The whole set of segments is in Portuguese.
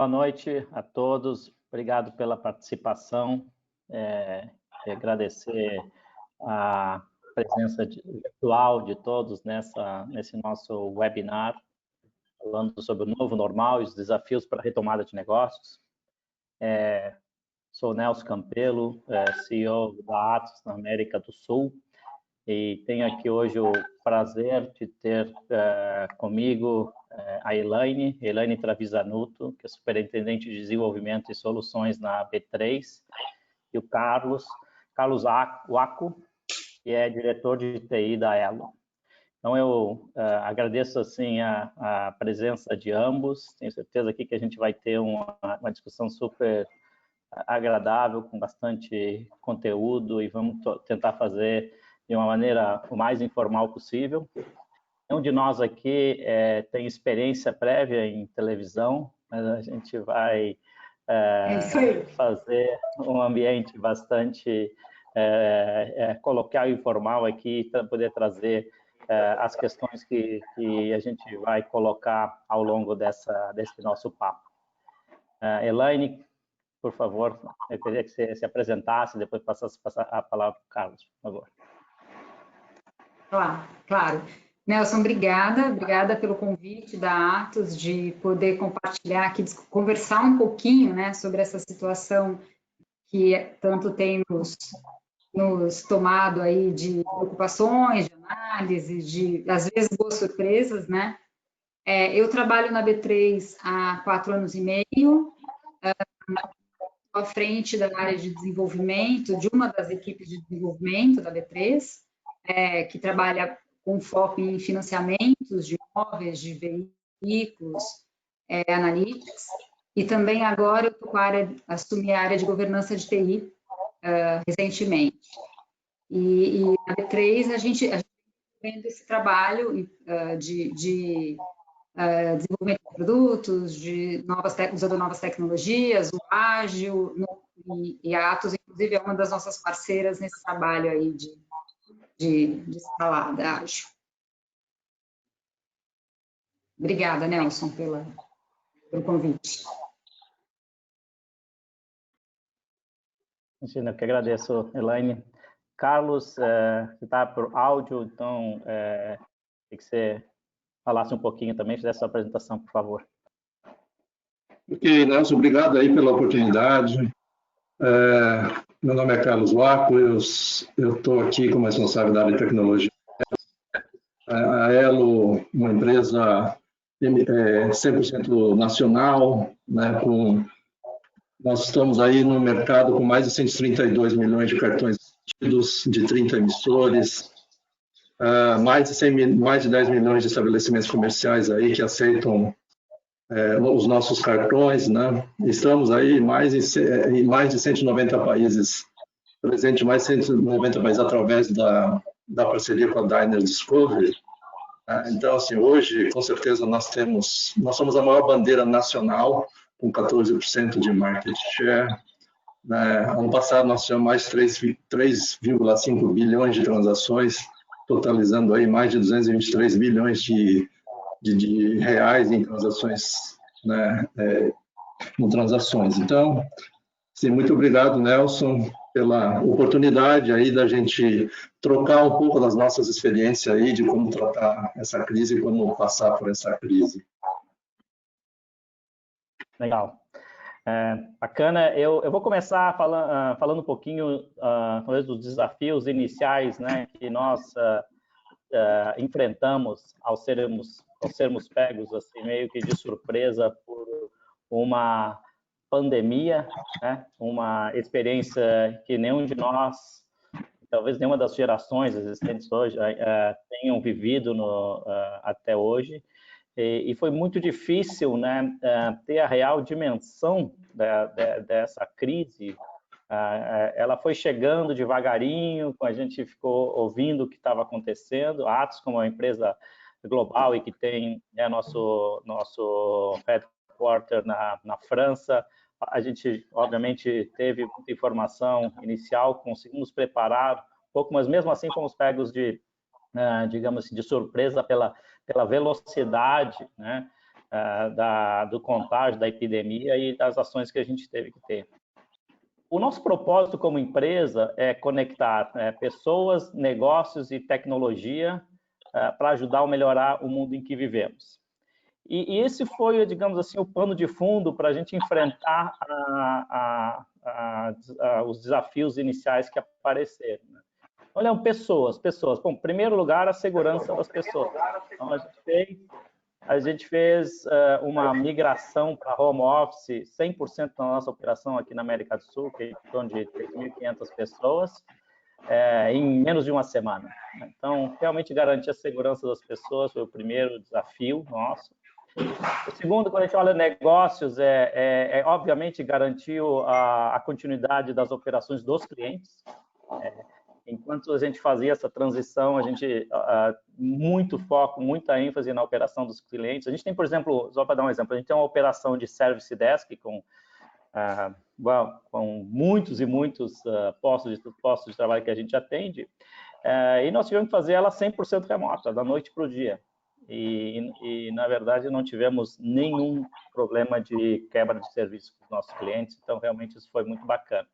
Boa noite a todos, obrigado pela participação. Agradecer a presença virtual de todos nesse nosso webinar, falando sobre o novo normal e os desafios para a retomada de negócios. Sou Nelson Campelo, CEO da Atos na América do Sul, e tenho aqui hoje o prazer de ter comigo a Elaine Travisanuto, que é superintendente de desenvolvimento e soluções na B3, e o Carlos Waco, que é diretor de TI da Elo. Então, eu agradeço assim a presença de ambos. Tenho certeza aqui que a gente vai ter uma discussão super agradável, com bastante conteúdo, e vamos tentar fazer de uma maneira o mais informal possível. Nenhum de nós aqui tem experiência prévia em televisão, mas a gente vai fazer um ambiente bastante coloquial e informal aqui, para poder trazer as questões que a gente vai colocar ao longo desse nosso papo. Elaine, por favor, eu queria que você se apresentasse e depois passasse a palavra para o Carlos, por favor. Claro. Nelson, obrigada pelo convite da Atos de poder compartilhar aqui, conversar um pouquinho, né, sobre essa situação que tanto tem nos tomado aí de preocupações, de análise, às vezes, boas surpresas, né? Eu trabalho na B3 há 4 anos e meio, à frente da área de desenvolvimento, de uma das equipes de desenvolvimento da B3, que trabalha com foco em financiamentos de imóveis, de veículos, analytics, e também agora eu estou assumi a área de governança de TI recentemente. E na B3 a gente vendo esse trabalho de desenvolvimento de produtos, usando novas tecnologias, o ágil, e a Atos, inclusive, é uma das nossas parceiras nesse trabalho aí de escalada ágil. Obrigada, Nelson, pelo convite. Eu que agradeço, Elaine. Carlos, você está por áudio, então queria que você falasse um pouquinho também, fizesse a sua apresentação, por favor. Ok, Nelson, obrigado aí pela oportunidade. Meu nome é Carlos Waco, eu estou aqui como responsável da área de tecnologia. A Elo, uma empresa 100% nacional, né, nós estamos aí no mercado com mais de 132 milhões de cartões emitidos, de 30 emissores, mais de 10 milhões de estabelecimentos comerciais aí que aceitam os nossos cartões, né? Estamos aí em mais de 190 países, presente em mais de 190 países através da parceria com a Diners Discovery. Então, assim, hoje, com certeza, nós somos a maior bandeira nacional, com 14% de market share. Ano passado, nós tivemos mais de 3,5 bilhões de transações, totalizando aí mais de 223 bilhões de reais em transações, né, Então, sim, muito obrigado, Nelson, pela oportunidade aí da gente trocar um pouco das nossas experiências aí de como tratar essa crise e como passar por essa crise. Legal. Bacana. Eu vou começar falando um pouquinho talvez dos desafios iniciais, né, que nós enfrentamos ao sermos pegos assim meio que de surpresa por uma pandemia, né, uma experiência que nenhum de nós, talvez nenhuma das gerações existentes hoje tenham vivido até hoje. E foi muito difícil, né, ter a real dimensão dessa crise. Ela foi chegando devagarinho, a gente ficou ouvindo o que estava acontecendo. A Atos, como uma empresa global e que tem nosso headquarter na França, a gente, obviamente, teve muita informação inicial, conseguimos preparar um pouco, mas mesmo assim fomos pegos digamos assim, de surpresa pela velocidade, né, do contágio, da epidemia e das ações que a gente teve que ter. O nosso propósito como empresa é conectar pessoas, negócios e tecnologia para ajudar a melhorar o mundo em que vivemos. E esse foi, digamos assim, o pano de fundo para a gente enfrentar os desafios iniciais que apareceram. Né? Olha, pessoas. Bom, em primeiro lugar, a segurança das pessoas. Então, a gente fez uma migração para home office, 100% da nossa operação aqui na América do Sul, que é em torno de 3.500 pessoas, em menos de uma semana. Então, realmente garantir a segurança das pessoas foi o primeiro desafio nosso. O segundo, quando a gente olha negócios, obviamente garantir a continuidade das operações dos clientes. Enquanto a gente fazia essa transição, a gente muito foco, muita ênfase na operação dos clientes. A gente tem, por exemplo, só para dar um exemplo, a gente tem uma operação de Service Desk com muitos e muitos postos de trabalho que a gente atende, e nós tivemos que fazer ela 100% remota, da noite para o dia. E, na verdade, não tivemos nenhum problema de quebra de serviço com os nossos clientes, então, realmente, isso foi muito bacana.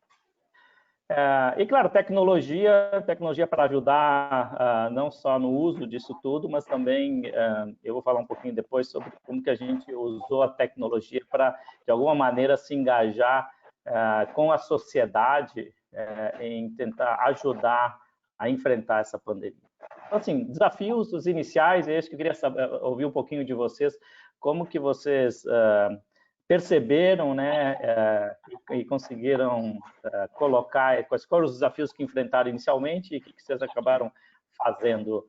E, claro, tecnologia para ajudar não só no uso disso tudo, mas também, eu vou falar um pouquinho depois sobre como que a gente usou a tecnologia para, de alguma maneira, se engajar com a sociedade em tentar ajudar a enfrentar essa pandemia. Então, assim, desafios, os iniciais, é isso que eu queria ouvir um pouquinho de vocês, como que vocês perceberam, né, e conseguiram colocar quais foram os desafios que enfrentaram inicialmente e o que vocês acabaram fazendo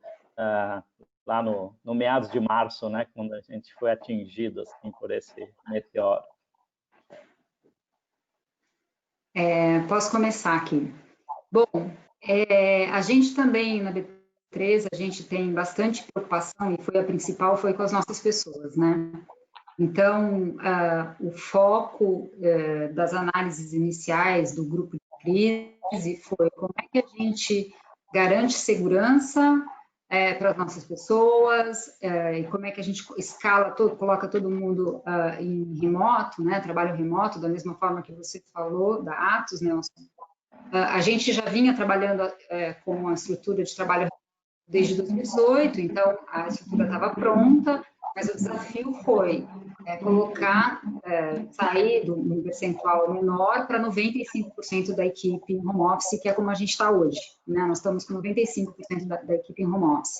lá no meados de março, né, quando a gente foi atingido assim, por esse meteoro. Posso começar aqui. Bom, a gente também, na B3, a gente tem bastante preocupação, e a principal foi com as nossas pessoas, né? Então, o foco das análises iniciais do grupo de crise foi como é que a gente garante segurança para as nossas pessoas, e como é que a gente coloca todo mundo em remoto, né, trabalho remoto, da mesma forma que você falou, da Atos, Nelson. A gente já vinha trabalhando com uma estrutura de trabalho desde 2018, então a estrutura estava pronta, mas o desafio foi sair de um percentual menor para 95% da equipe em home office, que é como a gente está hoje, né? Nós estamos com 95% da equipe em home office.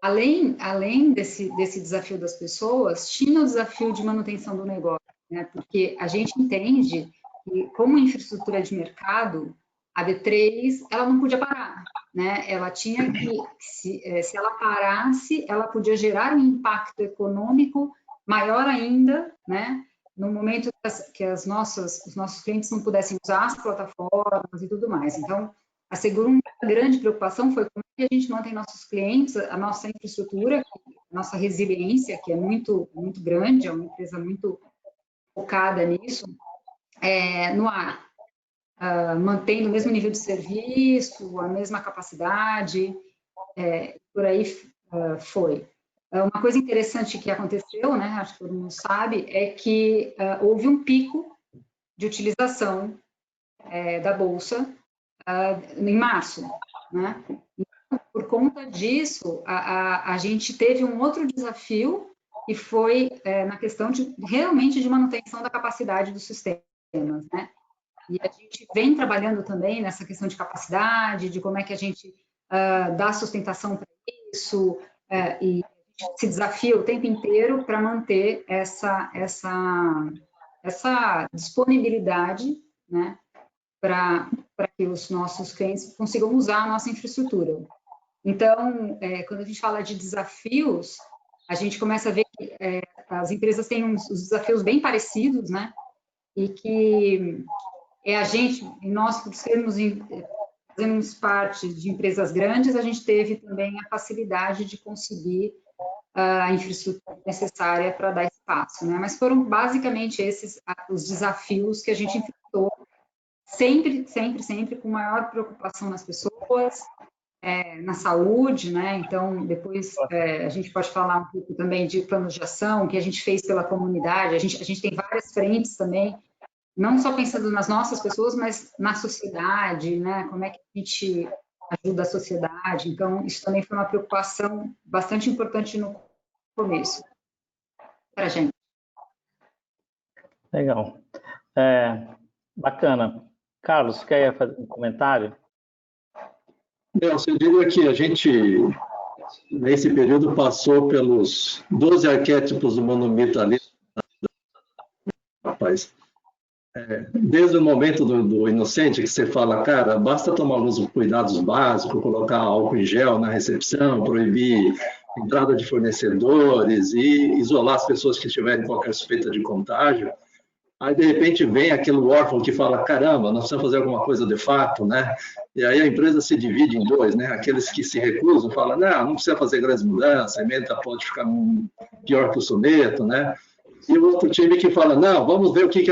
Além desse desafio das pessoas, tinha o desafio de manutenção do negócio, né? Porque a gente entende que, como infraestrutura de mercado, a B3 ela não podia parar, né? Ela tinha que, se ela parasse, ela podia gerar um impacto econômico maior ainda, né? No momento que os nossos clientes não pudessem usar as plataformas e tudo mais. Então, a segunda grande preocupação foi como é que a gente mantém nossos clientes, a nossa infraestrutura, a nossa resiliência, que é muito, muito grande, é uma empresa muito focada nisso, no ar. Mantendo o mesmo nível de serviço, a mesma capacidade, por aí foi. Uma coisa interessante que aconteceu, né, acho que todo mundo sabe, é que houve um pico de utilização da Bolsa em março, né? Então, por conta disso, a gente teve um outro desafio, que foi na questão realmente de manutenção da capacidade dos sistemas, né? E a gente vem trabalhando também nessa questão de capacidade, de como é que a gente dá sustentação para isso, e se desafia o tempo inteiro para manter essa disponibilidade, né, para que os nossos clientes consigam usar a nossa infraestrutura. Então, quando a gente fala de desafios, a gente começa a ver que as empresas têm os desafios bem parecidos, né, e que nós, por fazermos parte de empresas grandes, a gente teve também a facilidade de conseguir a infraestrutura necessária para dar espaço, né? Mas foram basicamente esses os desafios que a gente enfrentou, sempre com maior preocupação nas pessoas, na saúde, né? Então, depois a gente pode falar um pouco também de planos de ação que a gente fez pela comunidade. A gente tem várias frentes também, não só pensando nas nossas pessoas, mas na sociedade, né? Como é que a gente ajuda a sociedade. Então, isso também foi uma preocupação bastante importante no começo para a gente. Legal. Bacana. Carlos, quer fazer um comentário? Nelson, eu diria que a gente, nesse período, passou pelos 12 arquétipos do monomitalismo, rapaz. Desde o momento do inocente, que você fala, cara, basta tomar alguns cuidados básicos, colocar álcool em gel na recepção, proibir entrada de fornecedores e isolar as pessoas que tiverem qualquer suspeita de contágio. Aí, de repente, vem aquele órfão que fala, caramba, nós precisamos fazer alguma coisa de fato, né? E aí a empresa se divide em dois, né? Aqueles que se recusam, falam, não precisa fazer grandes mudanças, a emenda pode ficar pior que o soneto, né? E o outro time que fala, não, vamos ver o que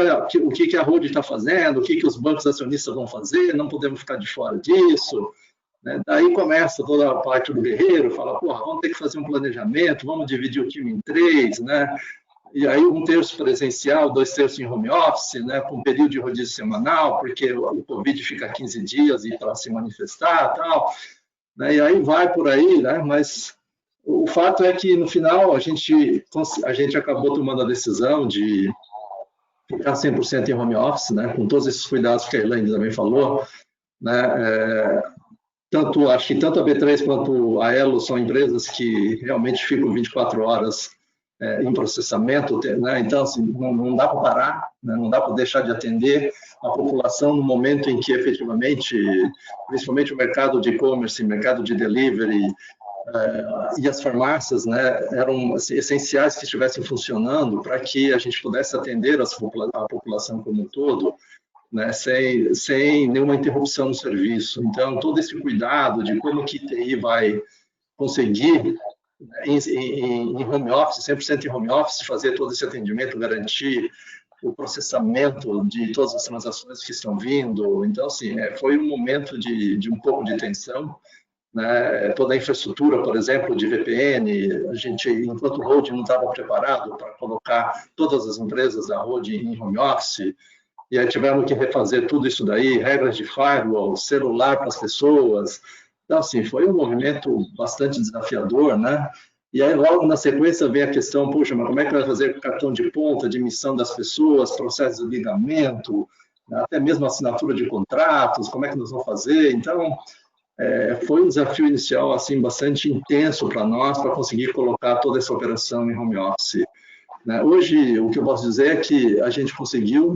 a Rode está fazendo, o que os bancos acionistas vão fazer, não podemos ficar de fora disso. Né? Daí começa toda a parte do guerreiro, fala, porra, vamos ter que fazer um planejamento, vamos dividir o time em três, né? E aí 1/3 presencial, 2/3 em home office, né, com período de rodízio semanal, porque o Covid fica 15 dias e para se manifestar e tal, né, e aí vai por aí, né, mas o fato é que no final a gente acabou tomando a decisão de ficar 100% em home office, né, com todos esses cuidados que a Elaine também falou, né, acho que tanto a B3 quanto a Elo são empresas que realmente ficam 24 horas em processamento, né? Então, assim, não dá para parar, né? Não dá para deixar de atender a população no momento em que, efetivamente, principalmente o mercado de e-commerce, mercado de delivery e as farmácias, né, eram assim, essenciais que estivessem funcionando para que a gente pudesse atender a população como um todo, né, sem nenhuma interrupção no serviço. Então, todo esse cuidado de como que TI vai conseguir em home office, 100% em home office, fazer todo esse atendimento, garantir o processamento de todas as transações que estão vindo. Então, assim, foi um momento de um pouco de tensão, né? Toda a infraestrutura, por exemplo, de VPN, a gente, enquanto o Rode não estava preparado para colocar todas as empresas da Rode em home office, e aí tivemos que refazer tudo isso daí, regras de firewall, celular para as pessoas. Então, assim, foi um movimento bastante desafiador, né? E aí, logo na sequência, vem a questão, puxa, mas como é que vai fazer cartão de ponta, de emissão das pessoas, processo de ligamento, até mesmo assinatura de contratos, como é que nós vamos fazer? Então, foi um desafio inicial, assim, bastante intenso para nós, para conseguir colocar toda essa operação em home office. Né? Hoje, o que eu posso dizer é que a gente conseguiu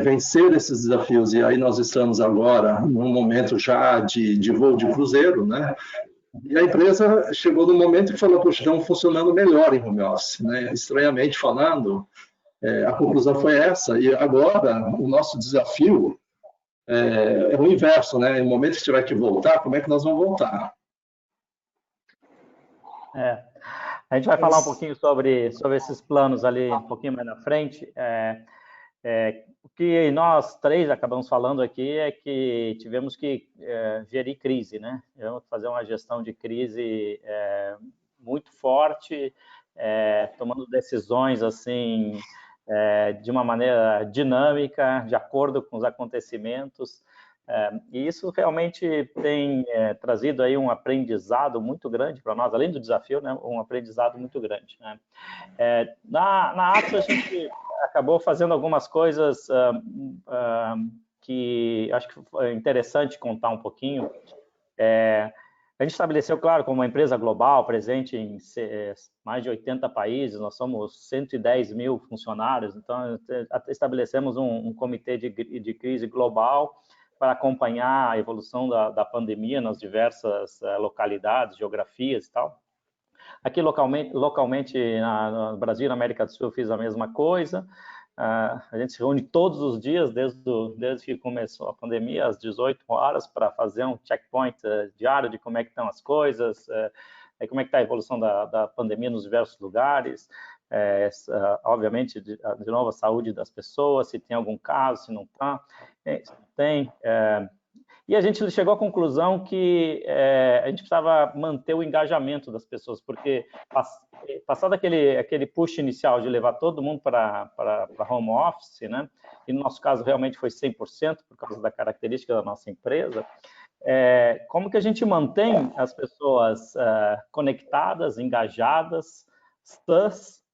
vencer esses desafios, e aí nós estamos agora num momento já de voo de cruzeiro, né? E a empresa chegou no momento que falou, poxa, estamos funcionando melhor em home office, né? Estranhamente falando, a conclusão foi essa, e agora o nosso desafio é o inverso, né? No momento que tiver que voltar, como é que nós vamos voltar? A gente vai falar um pouquinho sobre esses planos ali um pouquinho mais na frente. O que nós três acabamos falando aqui é que tivemos que gerir crise, né? Tivemos que fazer uma gestão de crise muito forte, tomando decisões assim de uma maneira dinâmica, de acordo com os acontecimentos. E isso realmente tem trazido aí um aprendizado muito grande para nós, além do desafio, né? Um aprendizado muito grande, né? Na Atos, a gente acabou fazendo algumas coisas que acho que foi interessante contar um pouquinho. A gente estabeleceu, claro, como uma empresa global, presente em mais de 80 países, nós somos 110 mil funcionários, então estabelecemos um comitê de crise global para acompanhar a evolução da pandemia nas diversas localidades, geografias e tal. Aqui localmente no Brasil e na América do Sul, eu fiz a mesma coisa. A gente se reúne todos os dias, desde que começou a pandemia, às 18 horas, para fazer um checkpoint diário de como é que estão as coisas, como é que está a evolução da pandemia nos diversos lugares, obviamente, de novo, a saúde das pessoas, se tem algum caso, se não está, tem. E a gente chegou à conclusão que a gente precisava manter o engajamento das pessoas, porque passado aquele push inicial de levar todo mundo para home office, né? E no nosso caso realmente foi 100% por causa da característica da nossa empresa, como que a gente mantém as pessoas conectadas, engajadas, sãs,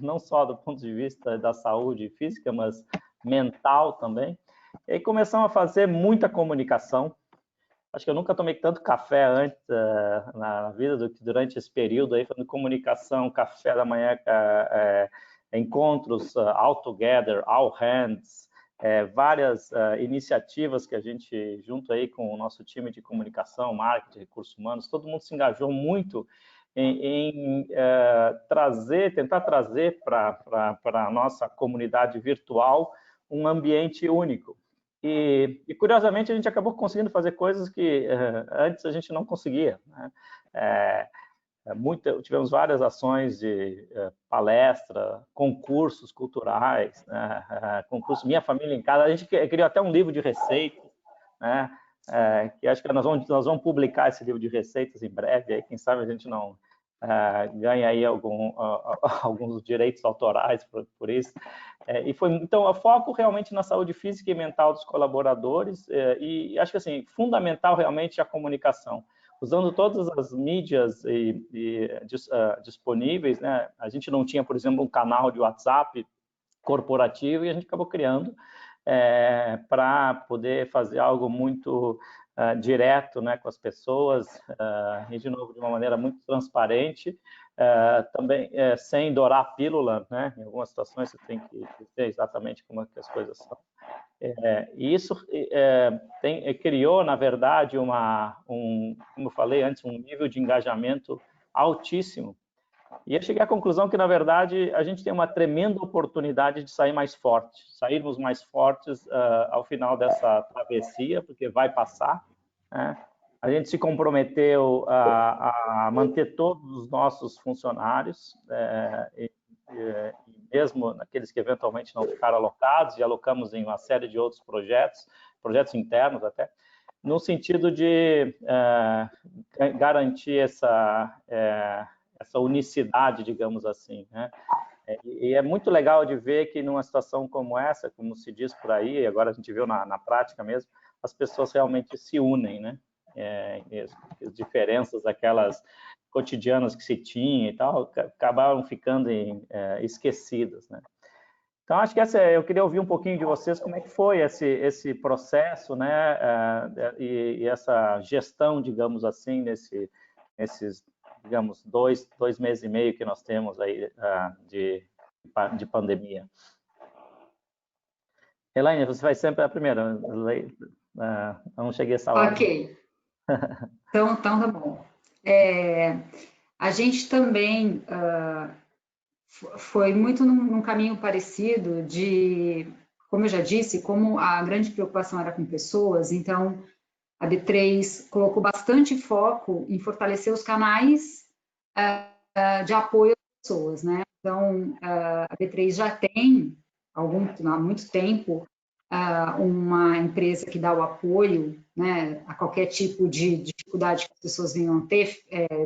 não só do ponto de vista da saúde física, mas mental também. E aí começamos a fazer muita comunicação. Acho que eu nunca tomei tanto café antes na vida do que durante esse período aí, fazendo comunicação, café da manhã, encontros, all together, all hands, várias iniciativas que a gente, junto aí com o nosso time de comunicação, marketing, recursos humanos, todo mundo se engajou muito em tentar trazer para a nossa comunidade virtual um ambiente único. E, curiosamente, a gente acabou conseguindo fazer coisas que antes a gente não conseguia, né? Tivemos várias ações de palestra, concursos culturais, né? Concurso Minha Família em Casa. A gente criou até um livro de receitas, né? Que acho que nós vamos publicar esse livro de receitas em breve. Aí, quem sabe a gente não ganha aí alguns direitos autorais por isso. Então, o foco realmente na saúde física e mental dos colaboradores, e acho que assim, fundamental realmente a comunicação, usando todas as mídias disponíveis, né? A gente não tinha, por exemplo, um canal de WhatsApp corporativo, e a gente acabou criando para poder fazer algo muito direto, né, com as pessoas, e de novo de uma maneira muito transparente, também sem dourar a pílula, né? Em algumas situações você tem que dizer exatamente como é que as coisas são. E isso criou, na verdade, como eu falei antes, um nível de engajamento altíssimo. E eu cheguei à conclusão que, na verdade, a gente tem uma tremenda oportunidade de sair mais forte, sairmos mais fortes ao final dessa travessia, porque vai passar, né? A gente se comprometeu a manter todos os nossos funcionários, e mesmo aqueles que eventualmente não ficaram alocados, e alocamos em uma série de outros projetos internos até, no sentido de garantir essa unicidade, digamos assim, né? E é muito legal de ver que numa situação como essa, como se diz por aí, agora a gente viu na prática mesmo, as pessoas realmente se unem, né? As diferenças, aquelas cotidianas que se tinha e tal, acabaram ficando esquecidas, né? Então, acho que eu queria ouvir um pouquinho de vocês, como é que foi esse processo, né? E essa gestão, digamos assim, nesses, digamos, dois meses e meio que nós temos aí de pandemia. Elaine, você vai sempre a primeira. Não cheguei a essa hora. Ok. Então tá bom. A gente também foi muito num caminho parecido de, como eu já disse, como a grande preocupação era com pessoas, então a B3 colocou bastante foco em fortalecer os canais de apoio às pessoas, né? Então, a B3 já tem, há muito tempo, uma empresa que dá o apoio, né, a qualquer tipo de dificuldade que as pessoas venham a ter,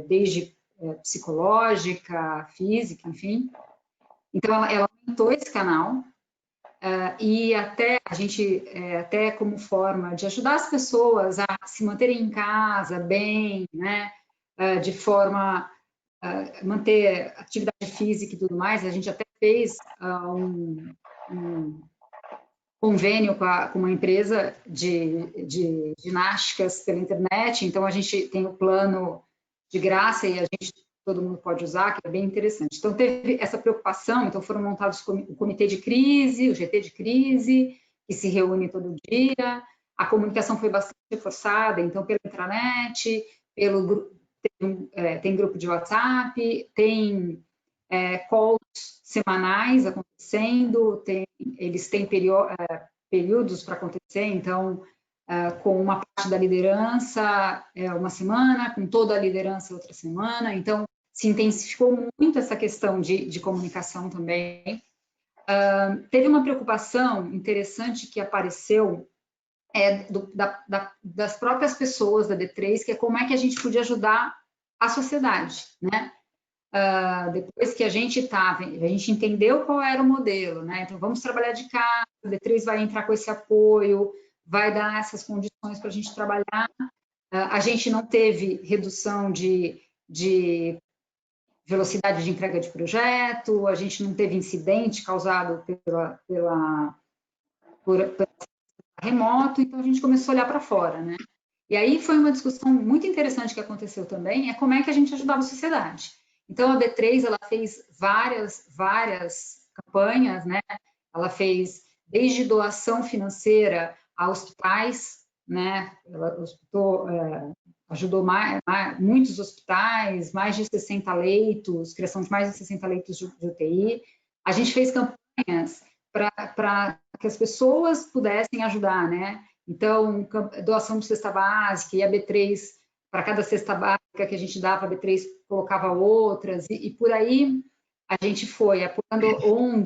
desde psicológica, física, enfim. Então, ela aumentou esse canal, e até a gente, até como forma de ajudar as pessoas a se manterem em casa bem, né, de forma a manter atividade física e tudo mais, a gente até fez um convênio com uma empresa de ginásticas pela internet, então a gente tem o plano de graça e todo mundo pode usar, que é bem interessante. Então teve essa preocupação, então foram montados o comitê de crise, o GT de crise, que se reúne todo dia, a comunicação foi bastante reforçada, então pela intranet, tem grupo de WhatsApp, tem calls semanais acontecendo, eles têm períodos para acontecer, então, com uma parte da liderança uma semana, com toda a liderança outra semana, então se intensificou muito essa questão de comunicação também. Teve uma preocupação interessante que apareceu das próprias pessoas da D3, que é como é que a gente podia ajudar a sociedade, né? Depois que a gente entendeu qual era o modelo, né? Então, vamos trabalhar de casa, a D3 vai entrar com esse apoio, vai dar essas condições para a gente trabalhar. A gente não teve redução de velocidade de entrega de projeto, a gente não teve incidente causado por remoto, então a gente começou a olhar para fora, né? E aí foi uma discussão muito interessante que aconteceu também, como é que a gente ajudava a sociedade. Então a D3, ela fez várias campanhas, né? Ela fez desde doação financeira a hospitais, né? Ela ajudou muitos hospitais, mais de 60 leitos, criação de mais de 60 leitos de UTI. A gente fez campanhas para que as pessoas pudessem ajudar, né? Então, doação de cesta básica, e a B3, para cada cesta básica que a gente dava, a B3 colocava outras, e por aí a gente foi apoiando ONG,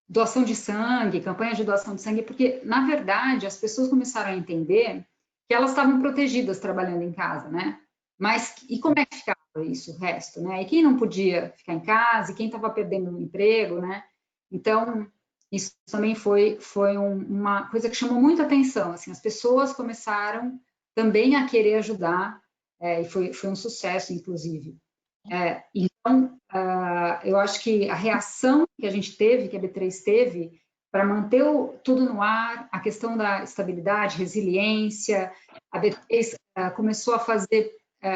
doação de sangue, campanha de doação de sangue, porque, na verdade, as pessoas começaram a entender que elas estavam protegidas trabalhando em casa, né? Mas, e como é que ficava isso, o resto, né? E quem não podia ficar em casa, e quem estava perdendo o emprego, né? Então, isso também foi uma coisa que chamou muita atenção, assim, as pessoas começaram também a querer ajudar, e foi um sucesso, inclusive. Então, eu acho que a reação que a gente teve, que a B3 teve, para manter tudo no ar, a questão da estabilidade, resiliência, a B3 começou a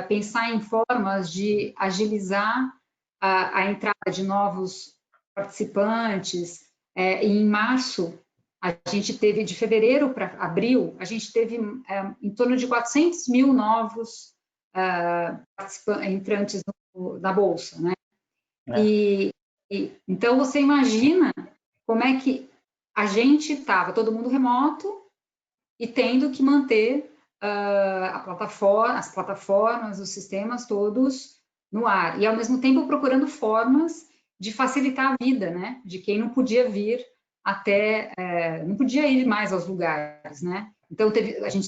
pensar em formas de agilizar a entrada de novos participantes. E em março, a gente teve, de fevereiro para abril, a gente teve em torno de 400 mil novos entrantes na Bolsa, né? Então, você imagina como é que a gente estava, todo mundo remoto, e tendo que manter as plataformas, os sistemas todos no ar. E, ao mesmo tempo, procurando formas de facilitar a vida, né? De quem não podia vir não podia ir mais aos lugares, né? Então, a gente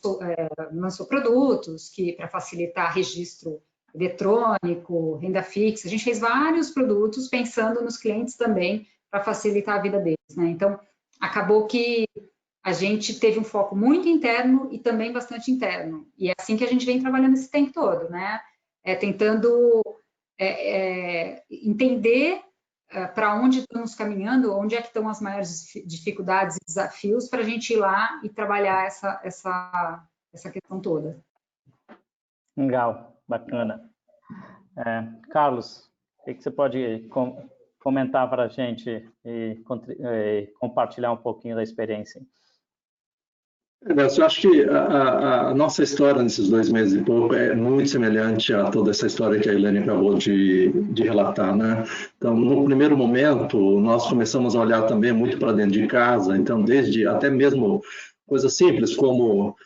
lançou produtos para facilitar registro eletrônico, renda fixa. A gente fez vários produtos pensando nos clientes também para facilitar a vida deles, né? Então, acabou que a gente teve um foco muito interno e também bastante interno. E é assim que a gente vem trabalhando esse tempo todo, né? Tentando entender para onde estamos caminhando, onde é que estão as maiores dificuldades e desafios para a gente ir lá e trabalhar essa questão toda. Legal, bacana. Carlos, o que você pode comentar para a gente e compartilhar um pouquinho da experiência? Eu acho que a nossa história nesses 2 meses e pouco é muito semelhante a toda essa história que a Elaine acabou de relatar, né? Então, no primeiro momento, nós começamos a olhar também muito para dentro de casa, então, desde até mesmo coisas simples como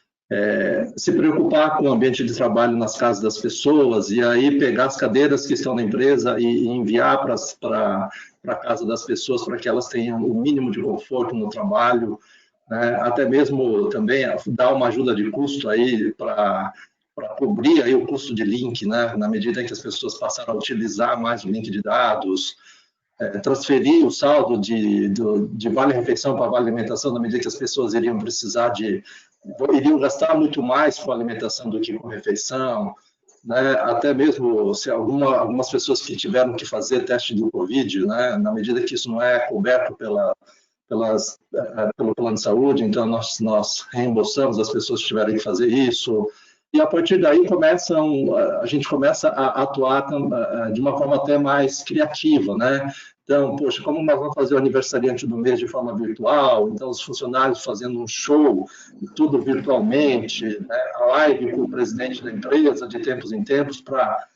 se preocupar com o ambiente de trabalho nas casas das pessoas, e aí pegar as cadeiras que estão na empresa e enviar para a casa das pessoas para que elas tenham o mínimo de conforto no trabalho, né? Até mesmo também dar uma ajuda de custo aí para cobrir aí o custo de link, né? Na medida em que as pessoas passaram a utilizar mais o link de dados, transferir o saldo de vale-refeição para vale-alimentação, na medida que as pessoas iriam gastar muito mais com alimentação do que com refeição, né? Até mesmo se algumas pessoas que tiveram que fazer teste do Covid, né? Na medida que isso não é coberto pelo plano de saúde, então nós reembolsamos as pessoas que tiverem que fazer isso, e a partir daí a gente começa a atuar de uma forma até mais criativa, né? Então, poxa, como nós vamos fazer o aniversariante do mês de forma virtual? Então, os funcionários fazendo um show, tudo virtualmente, né? A live com o presidente da empresa, de tempos em tempos, para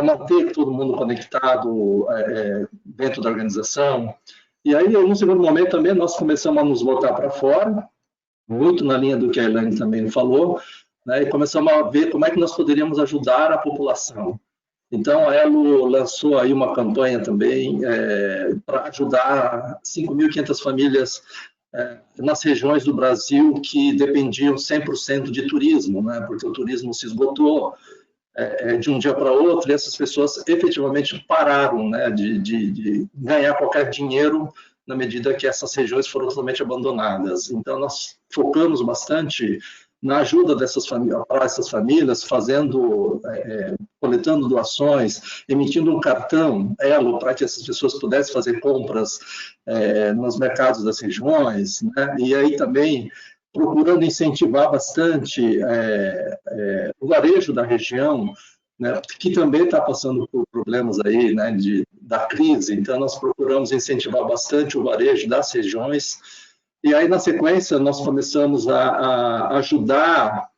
manter todo mundo conectado dentro da organização. E aí, num segundo momento, também nós começamos a nos voltar para fora, muito na linha do que a Elaine também falou, né, e começamos a ver como é que nós poderíamos ajudar a população. Então, a Elo lançou aí uma campanha também para ajudar 5.500 famílias nas regiões do Brasil que dependiam 100% de turismo, né? Porque o turismo se esgotou de um dia para outro, e essas pessoas efetivamente pararam, né, de ganhar qualquer dinheiro na medida que essas regiões foram totalmente abandonadas. Então, nós focamos bastante na ajuda dessas famílias, para essas famílias, coletando doações, emitindo um cartão Elo para que essas pessoas pudessem fazer compras nos mercados das regiões, né? E aí também procurando incentivar bastante o varejo da região, né, que também está passando por problemas aí, né, da crise. Então, nós procuramos incentivar bastante o varejo das regiões. E aí, na sequência, nós começamos a ajudar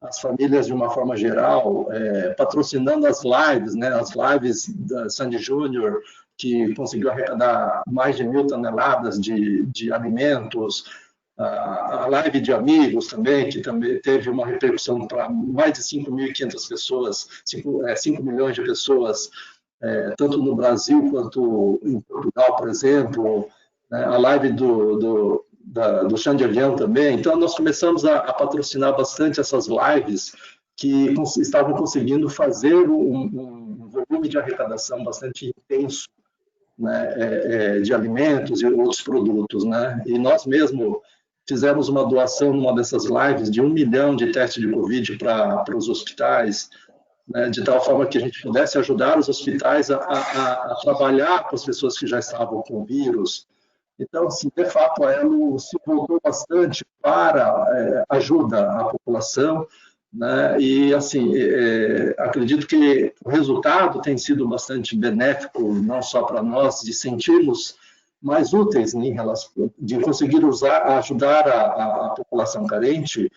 as famílias de uma forma geral, patrocinando as lives, né, as lives da Sandy Júnior, que conseguiu arrecadar mais de 1.000 toneladas de alimentos, a live de amigos também, que também teve uma repercussão para mais de 5.500 pessoas, 5 milhões de pessoas, tanto no Brasil quanto em Portugal, por exemplo, né? A live do Xandian também. Então, nós começamos a patrocinar bastante essas lives que estavam conseguindo fazer um volume de arrecadação bastante intenso, né, de alimentos e outros produtos, né? E nós mesmo fizemos uma doação numa dessas lives de 1 milhão de testes de Covid para os hospitais, né, de tal forma que a gente pudesse ajudar os hospitais a trabalhar com as pessoas que já estavam com o vírus. Então, assim, de fato, a Elo se voltou bastante para ajuda à população, né? E, assim, acredito que o resultado tem sido bastante benéfico, não só para nós, de sentirmos mais úteis em relação, de conseguir ajudar a população carente,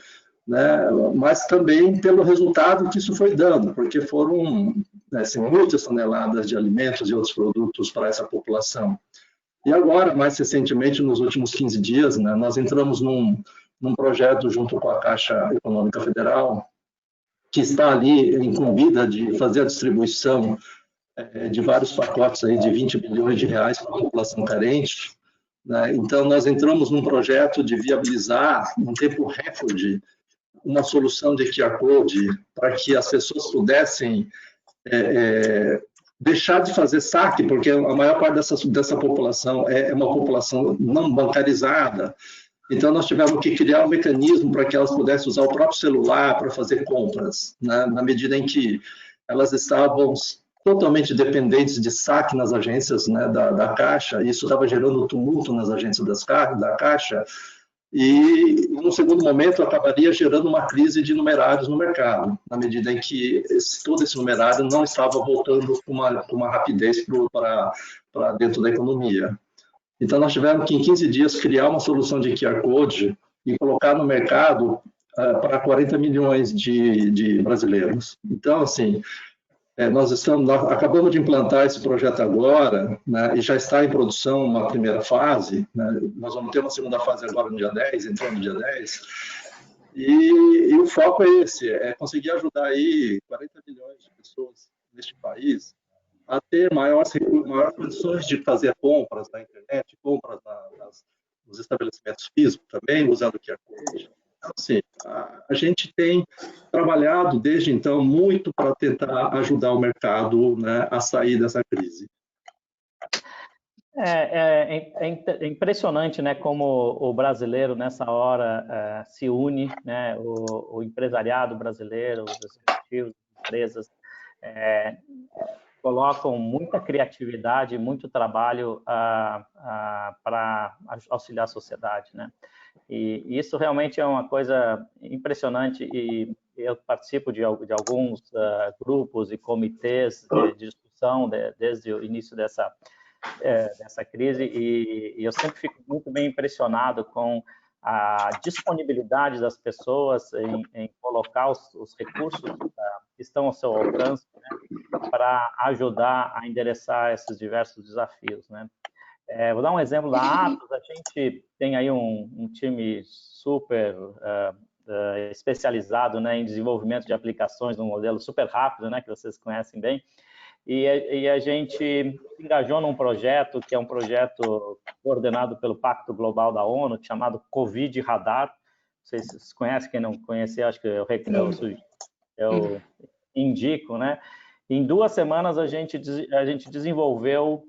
né? Mas também pelo resultado que isso foi dando, porque foram, né, assim, muitas toneladas de alimentos e outros produtos para essa população. E agora, mais recentemente, nos últimos 15 dias, né, nós entramos num projeto junto com a Caixa Econômica Federal, que está ali incumbida de fazer a distribuição de vários pacotes aí de 20 bilhões de reais para a população carente, né? Então, nós entramos num projeto de viabilizar, em tempo recorde, uma solução de QR Code para que as pessoas pudessem deixar de fazer saque, porque a maior parte dessa população é uma população não bancarizada. Então, nós tivemos que criar um mecanismo para que elas pudessem usar o próprio celular para fazer compras, né? Na medida em que elas estavam totalmente dependentes de saque nas agências, né, da Caixa, e isso estava gerando tumulto nas agências da Caixa, e, num segundo momento, acabaria gerando uma crise de numerários no mercado, na medida em que todo esse numerário não estava voltando com uma rapidez para dentro da economia. Então, nós tivemos que, em 15 dias, criar uma solução de QR Code e colocar no mercado para 40 milhões de brasileiros. Então, assim, nós acabamos de implantar esse projeto agora, né, e já está em produção uma primeira fase, né, nós vamos ter uma segunda fase agora no dia 10, entrando no dia 10, e o foco é esse, conseguir ajudar aí 40 milhões de pessoas neste país a ter maiores condições de fazer compras na internet, compras nos estabelecimentos físicos também, usando o QR Code. Então, assim, a gente tem trabalhado desde então muito para tentar ajudar o mercado, né, a sair dessa crise. É impressionante, né, como o brasileiro nessa hora se une, né, o empresariado brasileiro, os executivos, as empresas, colocam muita criatividade, muito trabalho para auxiliar a sociedade, né? E isso realmente é uma coisa impressionante, e eu participo de alguns grupos e comitês de discussão desde o início dessa crise, e eu sempre fico muito bem impressionado com a disponibilidade das pessoas em colocar os recursos que estão ao seu alcance, né, para ajudar a endereçar esses diversos desafios, né? Vou dar um exemplo da Atos. A gente tem aí um time super especializado, né, em desenvolvimento de aplicações, num modelo super rápido, né, que vocês conhecem bem. e a gente se engajou num projeto que é um projeto coordenado pelo Pacto Global da ONU, chamado Covid Radar. Vocês conhecem? Quem não conhecer, acho que eu indico, né? Em 2 semanas a gente desenvolveu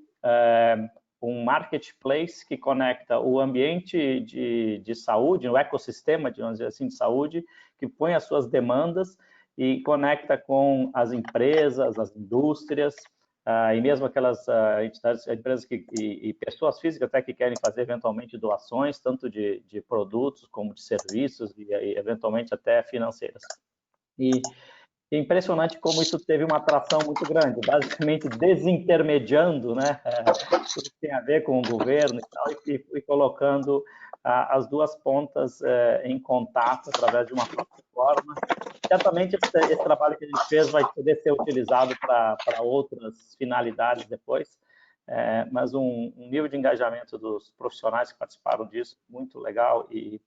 um marketplace que conecta o ambiente de saúde, o ecossistema, digamos assim, de saúde, que põe as suas demandas e conecta com as empresas, as indústrias, e mesmo aquelas entidades, empresas e pessoas físicas até que querem fazer eventualmente doações, tanto de produtos como de serviços e eventualmente até financeiras. E é impressionante como isso teve uma atração muito grande, basicamente desintermediando, né, tudo que tem a ver com o governo e tal, e colocando as duas pontas em contato através de uma plataforma. Certamente esse trabalho que a gente fez vai poder ser utilizado para outras finalidades depois, mas um nível de engajamento dos profissionais que participaram disso muito legal, e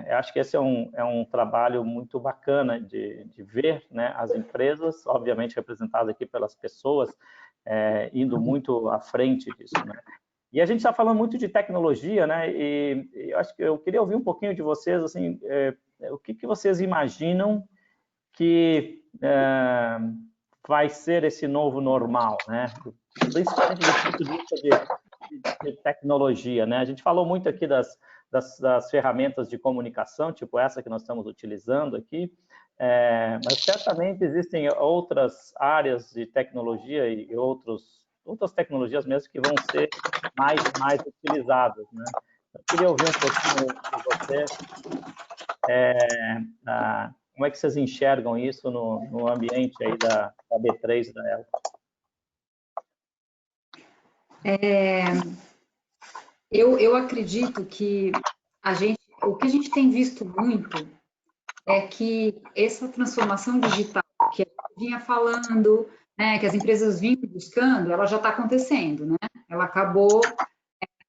eu acho que esse é um trabalho muito bacana de ver, né, as empresas, obviamente representadas aqui pelas pessoas, indo muito à frente disso, né? E a gente está falando muito de tecnologia, né? E eu acho que eu queria ouvir um pouquinho de vocês, assim, o que vocês imaginam que vai ser esse novo normal, né? Principalmente do ponto de vista de tecnologia, né? A gente falou muito aqui das ferramentas de comunicação, tipo essa que nós estamos utilizando aqui, mas certamente existem outras áreas de tecnologia e outras tecnologias mesmo que vão ser mais utilizadas, né? Eu queria ouvir um pouquinho de vocês, como é que vocês enxergam isso no ambiente aí da B3 da Elo? Eu acredito que o que a gente tem visto muito é que essa transformação digital que a gente vinha falando, né, que as empresas vinham buscando, ela já está acontecendo, né? Ela acabou,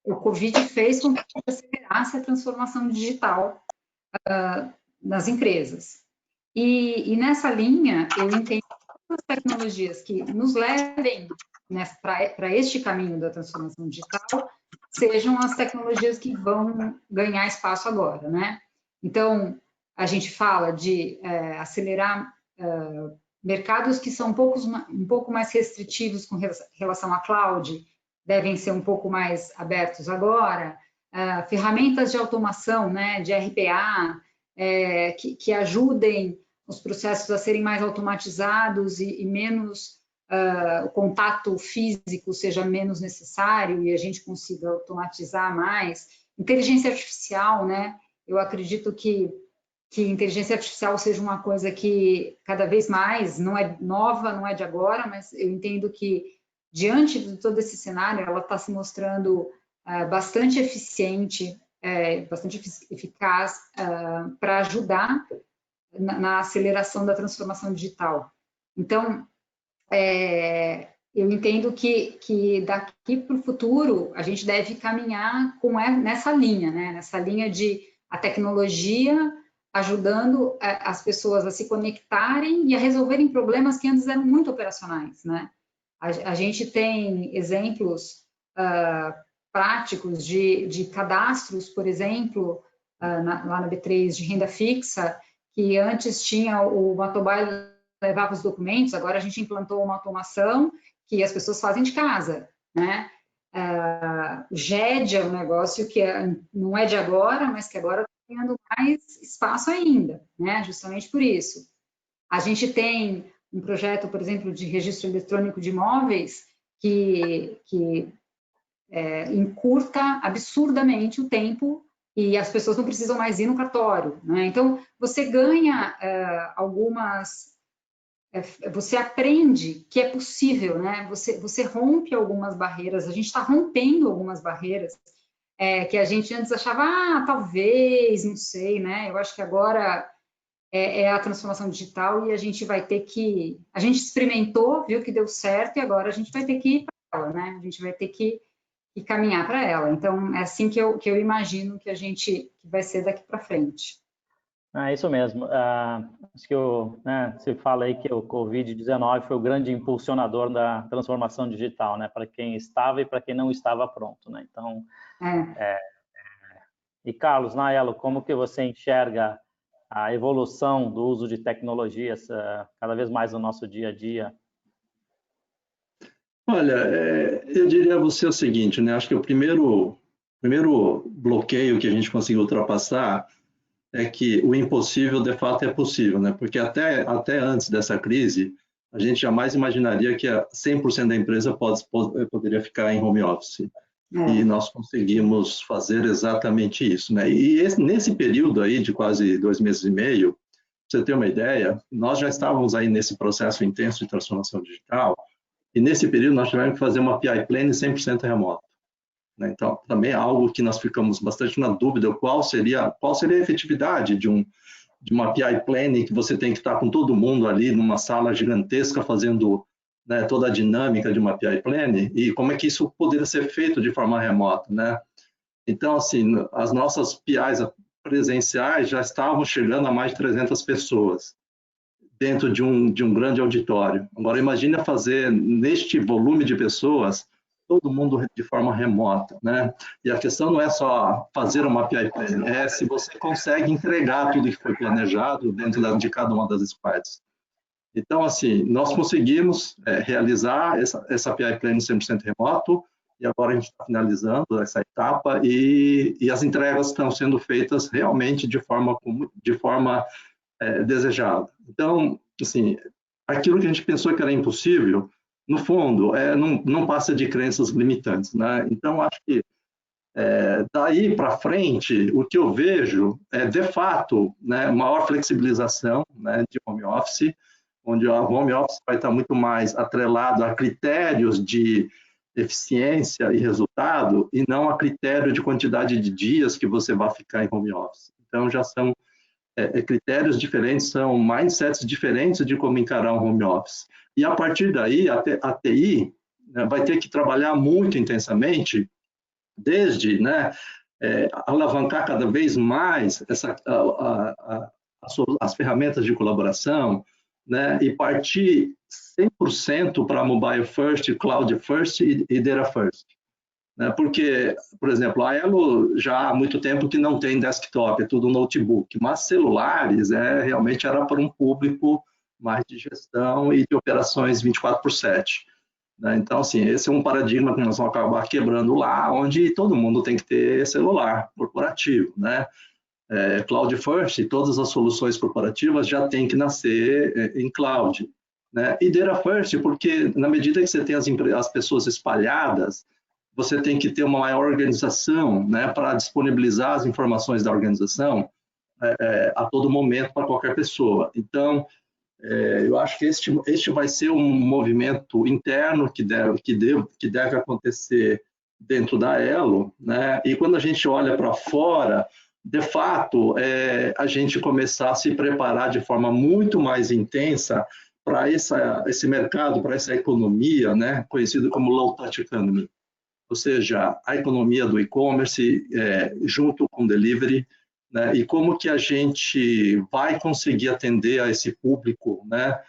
o Covid fez com que a gente acelerasse a transformação digital nas empresas. E nessa linha, eu entendo que as tecnologias que nos levem, né, para este caminho da transformação digital sejam as tecnologias que vão ganhar espaço agora, né? Então, a gente fala de acelerar mercados que são um pouco mais restritivos com relação à cloud, devem ser um pouco mais abertos agora, ferramentas de automação, né, de RPA, que ajudem os processos a serem mais automatizados e menos, o contato físico seja menos necessário e a gente consiga automatizar mais. Inteligência artificial, né? Eu acredito que inteligência artificial seja uma coisa que cada vez mais, não é nova, não é de agora, mas eu entendo que diante de todo esse cenário, ela está se mostrando bastante eficiente, bastante eficaz para ajudar na aceleração da transformação digital. Então, eu entendo que daqui para o futuro a gente deve caminhar nessa linha, né? Nessa linha de a tecnologia ajudando as pessoas a se conectarem e a resolverem problemas que antes eram muito operacionais, né? A gente tem exemplos práticos de cadastros, por exemplo, lá na B3 de renda fixa, que antes tinha o motoboy levava os documentos, agora a gente implantou uma automação que as pessoas fazem de casa, né? O GED é um negócio que não é de agora, mas que agora está tendo mais espaço ainda, né? Justamente por isso. A gente tem um projeto, por exemplo, de registro eletrônico de imóveis que encurta absurdamente o tempo e as pessoas não precisam mais ir no cartório, né? Então, você ganha você aprende que é possível, né? Você rompe algumas barreiras, a gente está rompendo algumas barreiras que a gente antes achava, talvez, não sei, né? Eu acho que agora é a transformação digital e a gente vai ter que... A gente experimentou, viu que deu certo e agora a gente vai ter que ir para ela, né? A gente vai ter que caminhar para ela. Então, é assim que eu imagino que vai ser daqui para frente. É isso mesmo. Acho que se fala aí que o Covid-19 foi o grande impulsionador da transformação digital, né? Para quem estava e para quem não estava pronto, né? Então, e Carlos, Naelo, como que você enxerga a evolução do uso de tecnologias cada vez mais no nosso dia a dia? Olha, eu diria a você o seguinte, né? Acho que o primeiro bloqueio que a gente conseguiu ultrapassar é que o impossível, de fato, é possível, né? Porque até antes dessa crise, a gente jamais imaginaria que 100% da empresa poderia ficar em home office. E nós conseguimos fazer exatamente isso, né? E nesse período aí de quase 2 meses e meio, pra você ter uma ideia, nós já estávamos aí nesse processo intenso de transformação digital, e nesse período nós tivemos que fazer uma PI Planning 100% remoto. Então, também é algo que nós ficamos bastante na dúvida, qual seria a efetividade de uma PI Planning que você tem que estar com todo mundo ali numa sala gigantesca fazendo, né, toda a dinâmica de uma PI Planning, e como é que isso poderia ser feito de forma remota, né? Então, assim, as nossas PIs presenciais já estavam chegando a mais de 300 pessoas dentro de um grande auditório. Agora, imagina fazer neste volume de pessoas todo mundo de forma remota, né? E a questão não é só fazer uma PI Planning, é se você consegue entregar tudo que foi planejado dentro de cada uma das squads. Então, assim, nós conseguimos realizar essa PI Planning 100% remoto, e agora a gente está finalizando essa etapa, e as entregas estão sendo feitas realmente de forma desejada. Então, assim, aquilo que a gente pensou que era impossível, no fundo, não passa de crenças limitantes, né? Então, acho que daí para frente, o que eu vejo é, de fato, né, maior flexibilização, né, de home office, onde o home office vai estar muito mais atrelado a critérios de eficiência e resultado, e não a critério de quantidade de dias que você vai ficar em home office. Então, já são critérios diferentes, são mindsets diferentes de como encarar um home office. E a partir daí, a TI, né, vai ter que trabalhar muito intensamente, desde, né, alavancar cada vez mais as ferramentas de colaboração, né, e partir 100% para mobile first, cloud first e data first. Porque, por exemplo, a Elo já há muito tempo que não tem desktop, é tudo notebook, mas celulares realmente era para um público mais de gestão e de operações 24/7. Então, assim, esse é um paradigma que nós vamos acabar quebrando lá, onde todo mundo tem que ter celular corporativo, né? Cloud first, todas as soluções corporativas já têm que nascer em cloud, né? E data first, porque na medida que você tem as pessoas espalhadas, você tem que ter uma maior organização, né, para disponibilizar as informações da organização a todo momento para qualquer pessoa. Então, eu acho que este vai ser um movimento interno que deve acontecer dentro da Elo, né? E quando a gente olha para fora, de fato, a gente começar a se preparar de forma muito mais intensa para esse mercado, para essa economia, né, conhecido como low touch economy. Ou seja, a economia do e-commerce junto com o delivery, né? E como que a gente vai conseguir atender a esse público, né?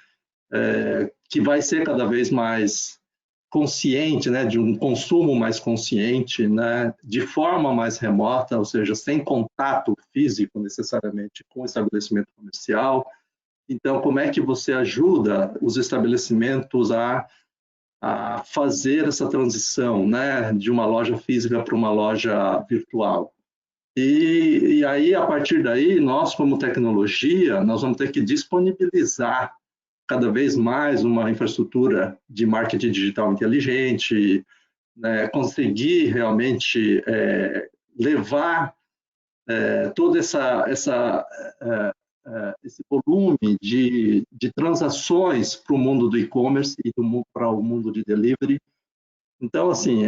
Que vai ser cada vez mais consciente, né? De um consumo mais consciente, né? De forma mais remota, ou seja, sem contato físico necessariamente com o estabelecimento comercial. Então, como é que você ajuda os estabelecimentos a fazer essa transição, né, de uma loja física para uma loja virtual? E aí, a partir daí, nós, como tecnologia, nós vamos ter que disponibilizar cada vez mais uma infraestrutura de marketing digital inteligente, né, conseguir realmente levar todo esse volume de transações para o mundo do e-commerce e para o mundo de delivery. Então, assim,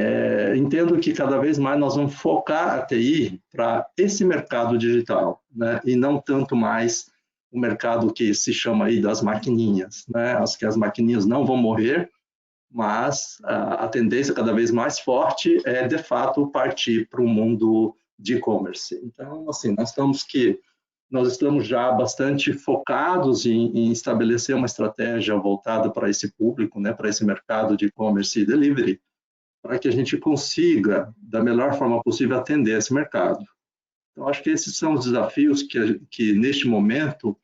entendo que cada vez mais nós vamos focar a TI para esse mercado digital, né? E não tanto mais o mercado que se chama aí das maquininhas, né? As maquininhas não vão morrer, mas a tendência cada vez mais forte é, de fato, partir para o mundo de e-commerce. Então, assim, nós temos que nós estamos já bastante focados em estabelecer uma estratégia voltada para esse público, né, para esse mercado de e-commerce e delivery, para que a gente consiga, da melhor forma possível, atender esse mercado. Então, acho que esses são os desafios que neste momento,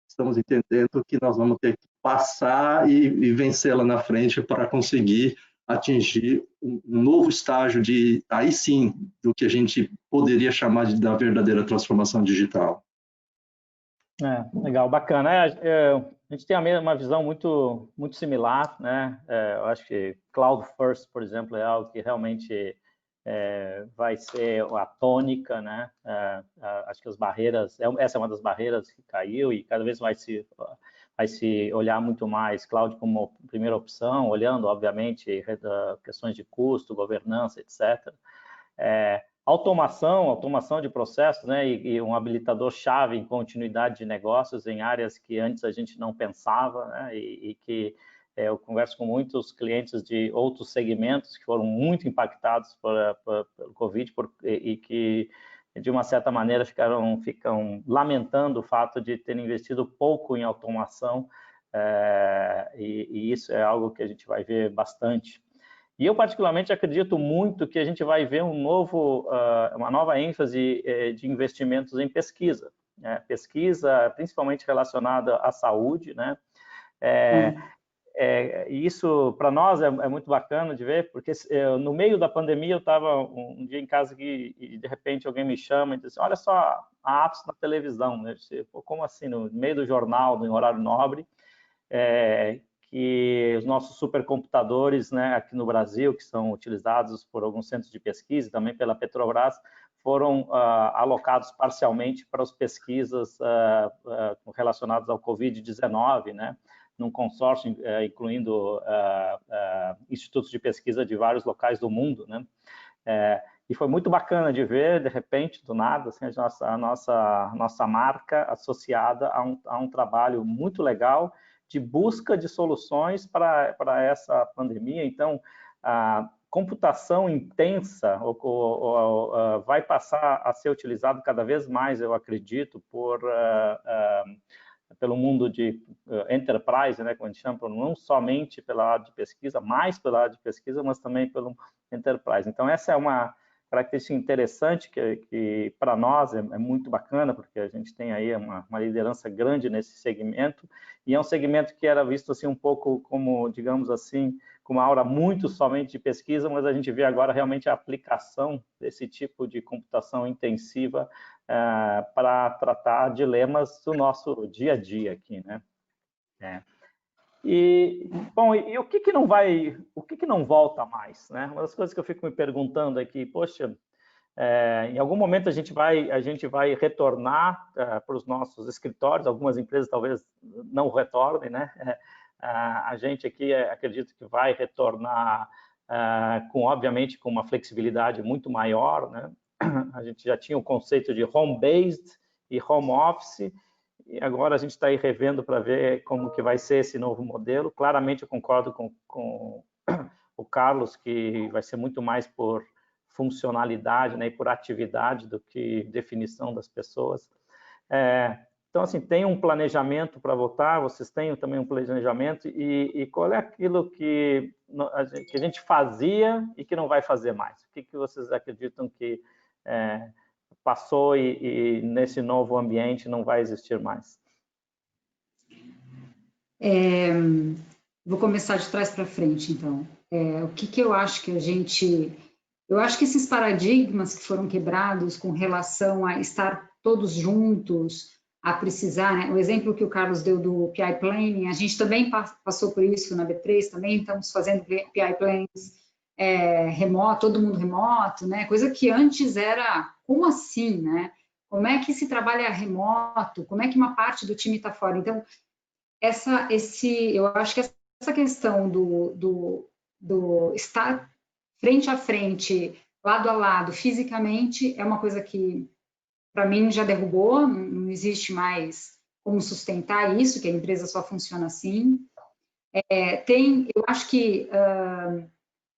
estamos entendendo que nós vamos ter que passar e vencer lá na frente para conseguir atingir um novo estágio aí sim, do que a gente poderia chamar da verdadeira transformação digital. Legal, bacana. A gente tem uma visão muito similar, né? Eu acho que Cloud First, por exemplo, é algo que realmente vai ser a tônica, né? Acho que as barreiras, essa é uma das barreiras que caiu e cada vez vai se olhar muito mais cloud como primeira opção, olhando, obviamente, questões de custo, governança, etc. Automação de processos, né, e um habilitador-chave em continuidade de negócios em áreas que antes a gente não pensava, né, e que eu converso com muitos clientes de outros segmentos que foram muito impactados pelo Covid e que, de uma certa maneira, ficam lamentando o fato de terem investido pouco em automação, e isso é algo que a gente vai ver bastante. E eu, particularmente, acredito muito que a gente vai ver uma nova ênfase de investimentos em pesquisa. Pesquisa, principalmente relacionada à saúde, né? E isso, para nós, é muito bacana de ver, porque no meio da pandemia eu estava um dia em casa e, de repente, alguém me chama e diz assim, olha só, a Atos na televisão. Né? Como assim, no meio do jornal, no horário nobre, que os nossos supercomputadores, né, aqui no Brasil, que são utilizados por alguns centros de pesquisa e também pela Petrobras, foram alocados parcialmente para as pesquisas relacionadas ao Covid-19, né, num consórcio incluindo institutos de pesquisa de vários locais do mundo, né, e foi muito bacana de ver, de repente, do nada, assim, a nossa marca associada a um trabalho muito legal de busca de soluções para essa pandemia. Então, a computação intensa vai passar a ser utilizado cada vez mais, eu acredito, pelo mundo de enterprise, né, como a gente chama, não somente pela área de pesquisa, mais pela área de pesquisa, mas também pelo enterprise. Então, essa é uma característica interessante que para nós é muito bacana, porque a gente tem aí uma liderança grande nesse segmento, e é um segmento que era visto assim um pouco como, digamos assim, com uma aura muito somente de pesquisa, mas a gente vê agora realmente a aplicação desse tipo de computação intensiva para tratar dilemas do nosso dia a dia aqui, né? E o que não volta mais, né? Uma das coisas que eu fico me perguntando é que, poxa, em algum momento a gente vai retornar para os nossos escritórios. Algumas empresas talvez não retornem, né? A gente aqui acredito que vai retornar obviamente com uma flexibilidade muito maior, né? A gente já tinha o conceito de home-based e home office, e agora a gente está aí revendo para ver como que vai ser esse novo modelo. Claramente eu concordo com o Carlos que vai ser muito mais por funcionalidade, né, e por atividade do que definição das pessoas. Então, assim, tem um planejamento para voltar, vocês têm também um planejamento, e qual é aquilo que a gente fazia e que não vai fazer mais? O que vocês acreditam que passou e nesse novo ambiente não vai existir mais? Vou começar de trás para frente, então. O que eu acho que eu acho que esses paradigmas que foram quebrados com relação a estar todos juntos, a precisar, né? O exemplo que o Carlos deu do PI Planning, a gente também passou por isso na B3, também estamos fazendo PI Plans remoto, todo mundo remoto, né? Coisa que antes era, como assim, né? Como é que se trabalha remoto? Como é que uma parte do time está fora? Então, eu acho que essa questão do estar frente a frente, lado a lado, fisicamente, é uma coisa que, para mim, já derrubou, não existe mais como sustentar isso, que a empresa só funciona assim. Eu acho que,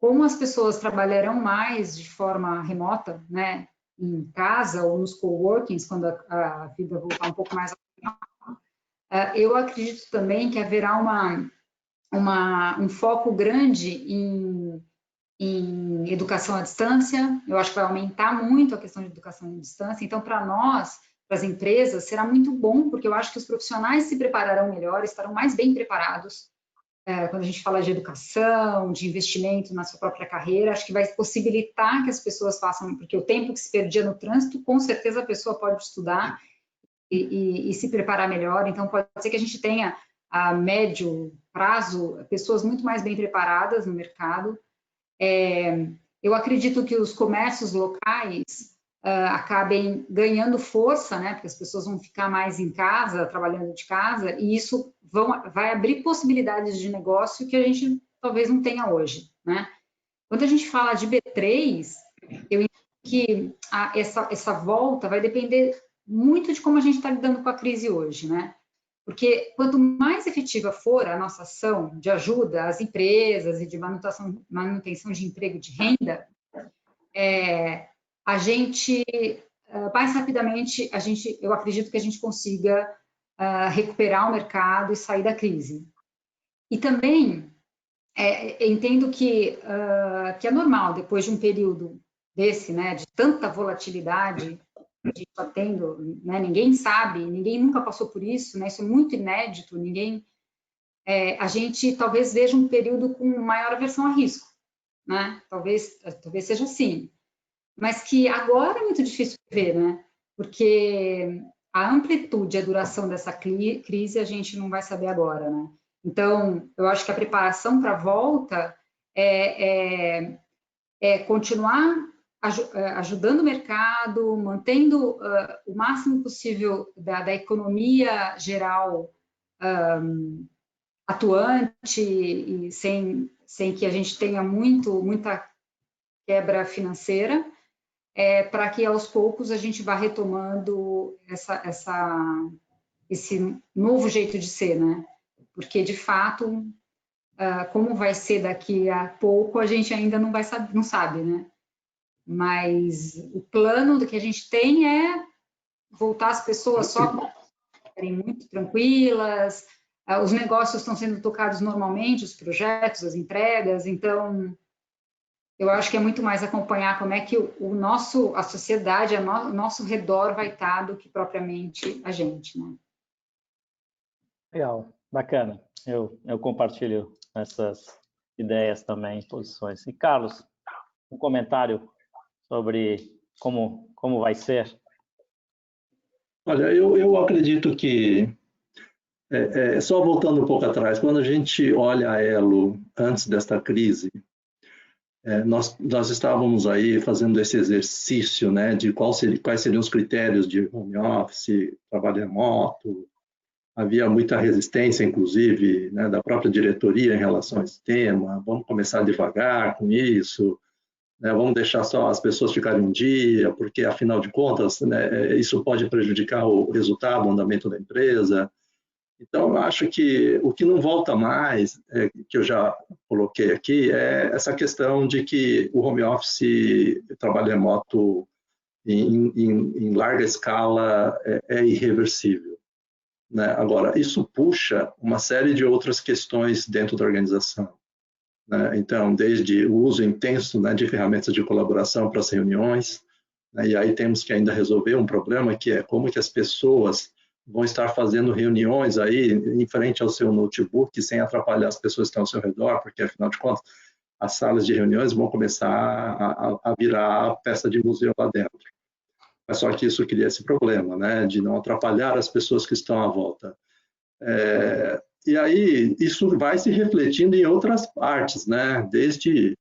como as pessoas trabalharão mais de forma remota, né, em casa ou nos coworkings, quando a vida voltar um pouco mais ao normal, eu acredito também que haverá um foco grande em educação à distância. Eu acho que vai aumentar muito a questão de educação à distância. Então, para nós, para as empresas, será muito bom, porque eu acho que os profissionais se prepararão melhor, estarão mais bem preparados. Quando a gente fala de educação, de investimento na sua própria carreira, acho que vai possibilitar que as pessoas façam, porque o tempo que se perdia no trânsito, com certeza a pessoa pode estudar e se preparar melhor. Então, pode ser que a gente tenha, a médio prazo, pessoas muito mais bem preparadas no mercado. Eu acredito que os comércios locais acabem ganhando força, né? Porque as pessoas vão ficar mais em casa, trabalhando de casa, e isso vai abrir possibilidades de negócio que a gente talvez não tenha hoje, né? Quando a gente fala de B3, eu entendo que essa volta vai depender muito de como a gente está lidando com a crise hoje, né? Porque quanto mais efetiva for a nossa ação de ajuda às empresas e de manutenção de emprego e de renda, a gente, mais rapidamente, eu acredito que a gente consiga recuperar o mercado e sair da crise. E também entendo que é normal, depois de um período desse, né, de tanta volatilidade, a gente está tendo, né, ninguém sabe, ninguém nunca passou por isso, né, isso é muito inédito, a gente talvez veja um período com maior aversão a risco, né, talvez seja assim, mas que agora é muito difícil ver, né, porque a amplitude e a duração dessa crise a gente não vai saber agora, né. Então, eu acho que a preparação para a volta é continuar ajudando o mercado, mantendo o máximo possível da economia geral atuante e sem que a gente tenha muita quebra financeira, para que aos poucos a gente vá retomando esse novo jeito de ser, né? Porque, de fato, como vai ser daqui a pouco, a gente ainda não sabe, né? Mas o plano do que a gente tem é voltar as pessoas só ficarem muito tranquilas, os negócios estão sendo tocados normalmente, os projetos, as entregas, então eu acho que é muito mais acompanhar como é que a sociedade, o nosso redor vai estar do que propriamente a gente, né? Legal, bacana. Eu compartilho essas ideias também, posições. E Carlos, um comentário sobre como vai ser? Olha, eu acredito que, só voltando um pouco atrás, quando a gente olha a Elo antes desta crise, nós estávamos aí fazendo esse exercício, né, de quais seriam os critérios de home office, trabalho remoto. Havia muita resistência, inclusive, né, da própria diretoria em relação a esse tema. Vamos começar devagar com isso, né, vamos deixar só as pessoas ficarem um dia, porque, afinal de contas, né, isso pode prejudicar o resultado, o andamento da empresa. Então, eu acho que o que não volta mais, que eu já coloquei aqui, é essa questão de que o home office, trabalho remoto em larga escala, é irreversível, né? Agora, isso puxa uma série de outras questões dentro da organização, né? Então, desde o uso intenso, né, de ferramentas de colaboração para as reuniões, né? E aí temos que ainda resolver um problema que é como que as pessoas vão estar fazendo reuniões aí em frente ao seu notebook sem atrapalhar as pessoas que estão ao seu redor, porque, afinal de contas, as salas de reuniões vão começar a virar a peça de museu lá dentro. Mas só que isso cria esse problema, né, de não atrapalhar as pessoas que estão à volta. E aí isso vai se refletindo em outras partes, né, desde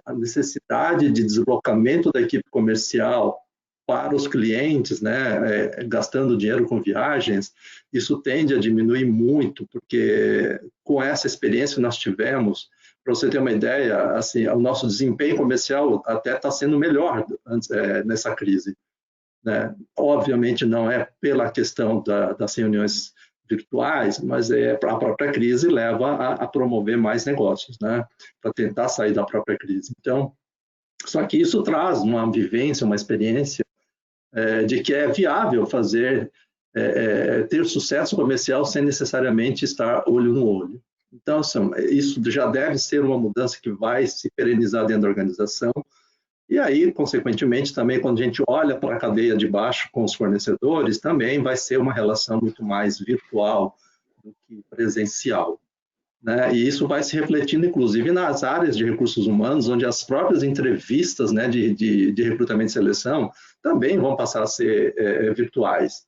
a necessidade de deslocamento da equipe comercial para os clientes, né, gastando dinheiro com viagens, isso tende a diminuir muito, porque com essa experiência que nós tivemos, para você ter uma ideia, assim, o nosso desempenho comercial até está sendo melhor nessa crise, né? Obviamente não é pela questão das reuniões virtuais, mas a própria crise leva a promover mais negócios, né, para tentar sair da própria crise. Então, Só que isso traz uma vivência, uma experiência de que é viável ter sucesso comercial sem necessariamente estar olho no olho. Então, assim, isso já deve ser uma mudança que vai se perenizar dentro da organização. E aí, consequentemente, também quando a gente olha para a cadeia de baixo com os fornecedores, também vai ser uma relação muito mais virtual do que presencial. Né? E isso vai se refletindo, inclusive, nas áreas de recursos humanos, onde as próprias entrevistas, né, de recrutamento e seleção também vão passar a ser virtuais.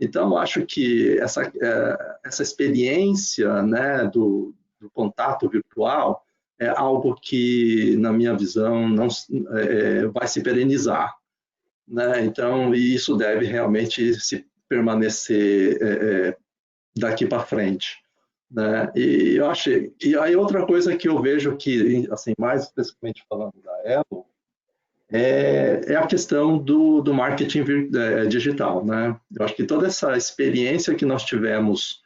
Então, acho que essa experiência, né, do contato virtual é algo que, na minha visão, não vai se perenizar. Né? Então, e isso deve realmente se permanecer daqui para frente. Né? E eu achei. E aí outra coisa que eu vejo que, assim, mais especificamente falando da Elo, é a questão do marketing digital, né? Eu acho que toda essa experiência que nós tivemos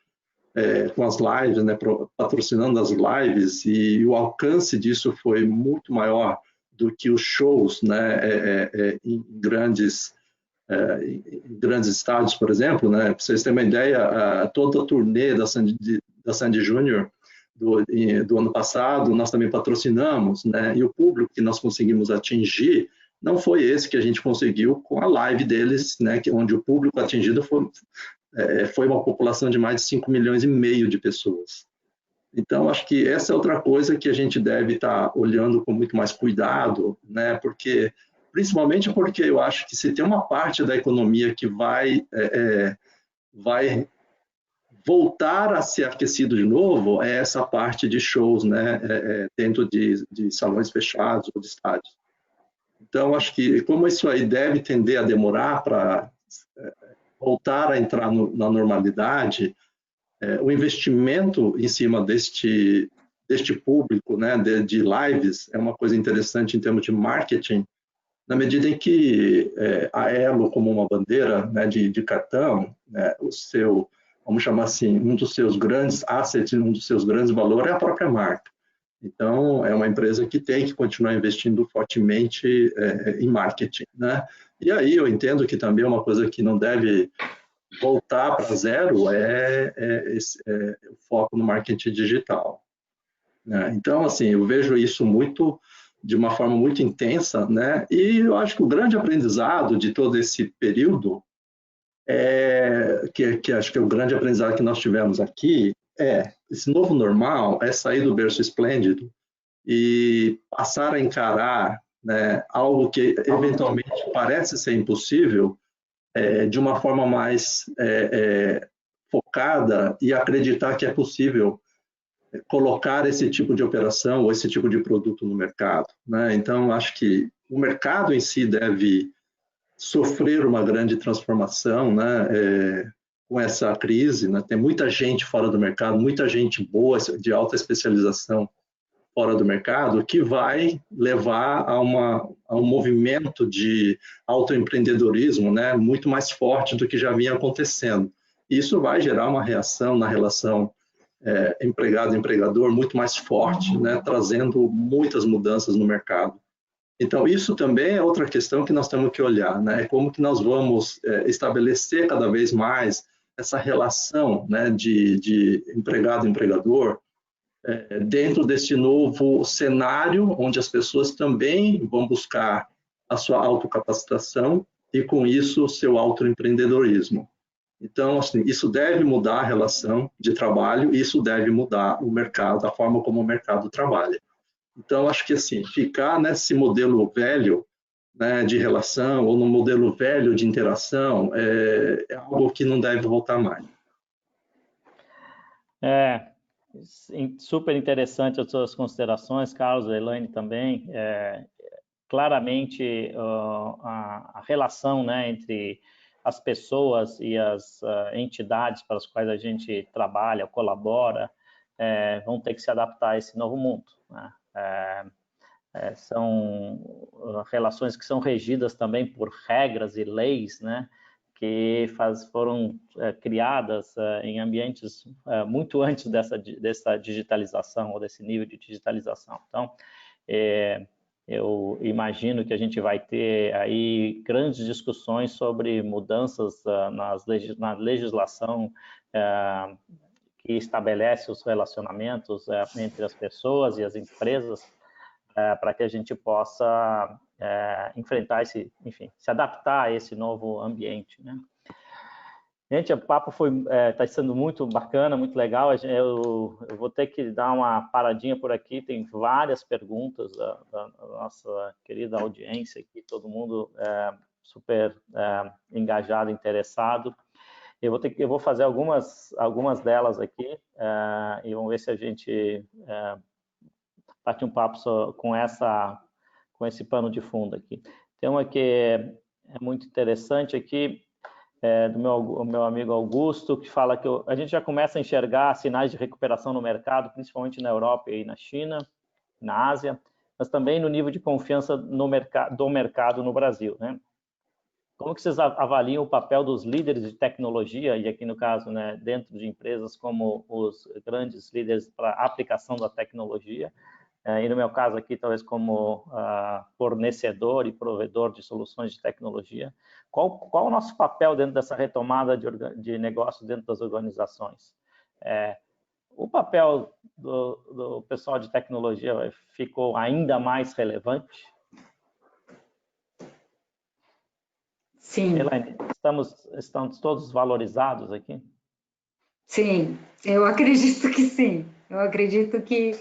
com as lives, né, patrocinando as lives, e o alcance disso foi muito maior do que os shows, né, em grandes estádios, por exemplo, né? Para vocês terem uma ideia, toda a turnê da Sandy Júnior do ano passado, nós também patrocinamos, né? E o público que nós conseguimos atingir não foi esse que a gente conseguiu com a live deles, né? Onde o público atingido foi uma população de mais de 5,5 milhões de pessoas. Então, acho que essa é outra coisa que a gente deve estar olhando com muito mais cuidado, né? Principalmente porque eu acho que se tem uma parte da economia que vai voltar a ser aquecido de novo, é essa parte de shows, né? Dentro de salões fechados ou de estádios. Então, acho que como isso aí deve tender a demorar para voltar a entrar na normalidade, o investimento em cima deste público, né, de lives, é uma coisa interessante em termos de marketing, na medida em que a Elo, como uma bandeira, né, de cartão, né, vamos chamar assim, um dos seus grandes assets, um dos seus grandes valores é a própria marca. Então, é uma empresa que tem que continuar investindo fortemente em marketing. Né? E aí eu entendo que também uma coisa que não deve voltar para zero o foco no marketing digital. Né? Então, assim, eu vejo isso de uma forma muito intensa, né? E eu acho que o grande aprendizado de todo esse período, que acho que é o grande aprendizado que nós tivemos aqui, esse novo normal é sair do berço esplêndido e passar a encarar, né, algo que eventualmente parece ser impossível, de uma forma mais focada e acreditar que é possível colocar esse tipo de operação ou esse tipo de produto no mercado. Né? Então, acho que o mercado em si deve sofrer uma grande transformação, né? Com essa crise. Né? Tem muita gente fora do mercado, muita gente boa, de alta especialização fora do mercado, que vai levar a um movimento de autoempreendedorismo, né? Muito mais forte do que já vinha acontecendo. Isso vai gerar uma reação na relação empregado-empregador muito mais forte, né, trazendo muitas mudanças no mercado. Então, isso também é outra questão que nós temos que olhar, né, como que nós vamos estabelecer cada vez mais essa relação, né, de empregado-empregador dentro deste novo cenário, onde as pessoas também vão buscar a sua autocapacitação e, com isso, o seu autoempreendedorismo. Então, assim, isso deve mudar a relação de trabalho, isso deve mudar o mercado, a forma como o mercado trabalha. Então, acho que assim, ficar nesse modelo velho, né, de relação ou no modelo velho de interação é algo que não deve voltar mais. Super interessante as suas considerações, Carlos, a Elaine também. Claramente, a relação, né, entre as pessoas e as entidades para as quais a gente trabalha, colabora, vão ter que se adaptar a esse novo mundo. Né? São relações que são regidas também por regras e leis, né, que foram criadas em ambientes muito antes dessa digitalização ou desse nível de digitalização. Então, eu imagino que a gente vai ter aí grandes discussões sobre mudanças na legislação que estabelece os relacionamentos entre as pessoas e as empresas, para que a gente possa enfrentar enfim, se adaptar a esse novo ambiente, né? Gente, o papo está sendo muito bacana, muito legal. Eu vou ter que dar uma paradinha por aqui. Tem várias perguntas da nossa querida audiência aqui, todo mundo super engajado, interessado. Eu vou fazer algumas delas aqui e vamos ver se a gente bate um papo com esse pano de fundo aqui. Tem uma que é muito interessante aqui, do meu amigo Augusto, que fala que a gente já começa a enxergar sinais de recuperação no mercado, principalmente na Europa e na China, na Ásia, mas também no nível de confiança do mercado no Brasil, né? Como que vocês avaliam o papel dos líderes de tecnologia, e aqui no caso, né, dentro de empresas como os grandes líderes para a aplicação da tecnologia, e no meu caso aqui, talvez como fornecedor e provedor de soluções de tecnologia, qual o nosso papel dentro dessa retomada de negócio dentro das organizações? O papel do pessoal de tecnologia ficou ainda mais relevante? Sim. Elaine, estamos todos valorizados aqui? Sim, eu acredito que sim. Eu acredito que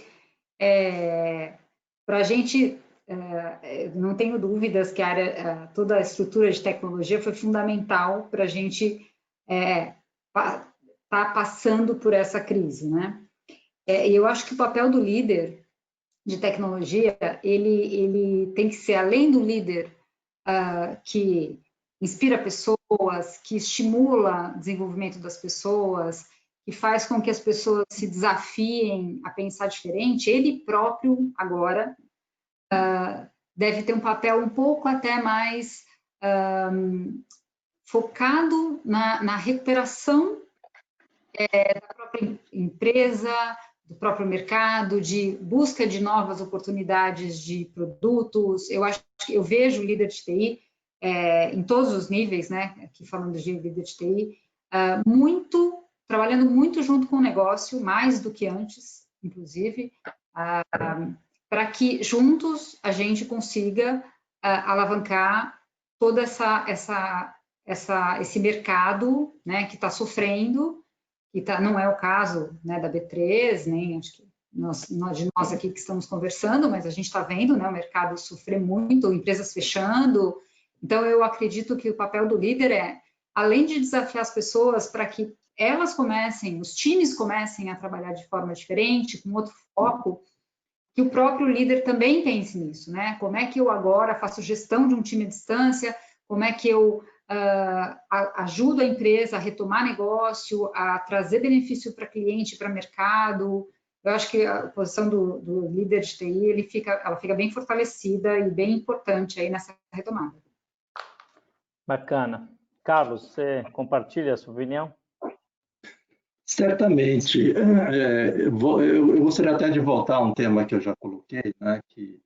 para a gente, não tenho dúvidas que toda a estrutura de tecnologia foi fundamental para a gente estar passando por essa crise, né? E eu acho que o papel do líder de tecnologia, ele tem que ser, além do líder que inspira pessoas, que estimula o desenvolvimento das pessoas, que faz com que as pessoas se desafiem a pensar diferente, ele próprio, agora, deve ter um papel um pouco até mais focado na recuperação da própria empresa, do próprio mercado, de busca de novas oportunidades de produtos. Eu vejo o líder de TI, em todos os níveis, né, aqui falando de líder de TI, trabalhando muito junto com o negócio, mais do que antes, inclusive, para que juntos a gente consiga alavancar todo esse mercado, né, que está sofrendo, não é o caso, né, da B3, nem acho que de nós aqui que estamos conversando, mas a gente está vendo, né, o mercado sofrer muito, empresas fechando. Então, eu acredito que o papel do líder além de desafiar as pessoas para que elas os times comecem a trabalhar de forma diferente, com outro foco, que o próprio líder também pense nisso, né? Como é que eu agora faço gestão de um time à distância, como é que eu ajudo a empresa a retomar negócio, a trazer benefício para cliente, para mercado. Eu acho que a posição do líder de TI, ela fica bem fortalecida e bem importante aí nessa retomada. Bacana. Carlos, você compartilha a sua opinião? Certamente. Eu gostaria até de voltar a um tema que eu já coloquei, né, que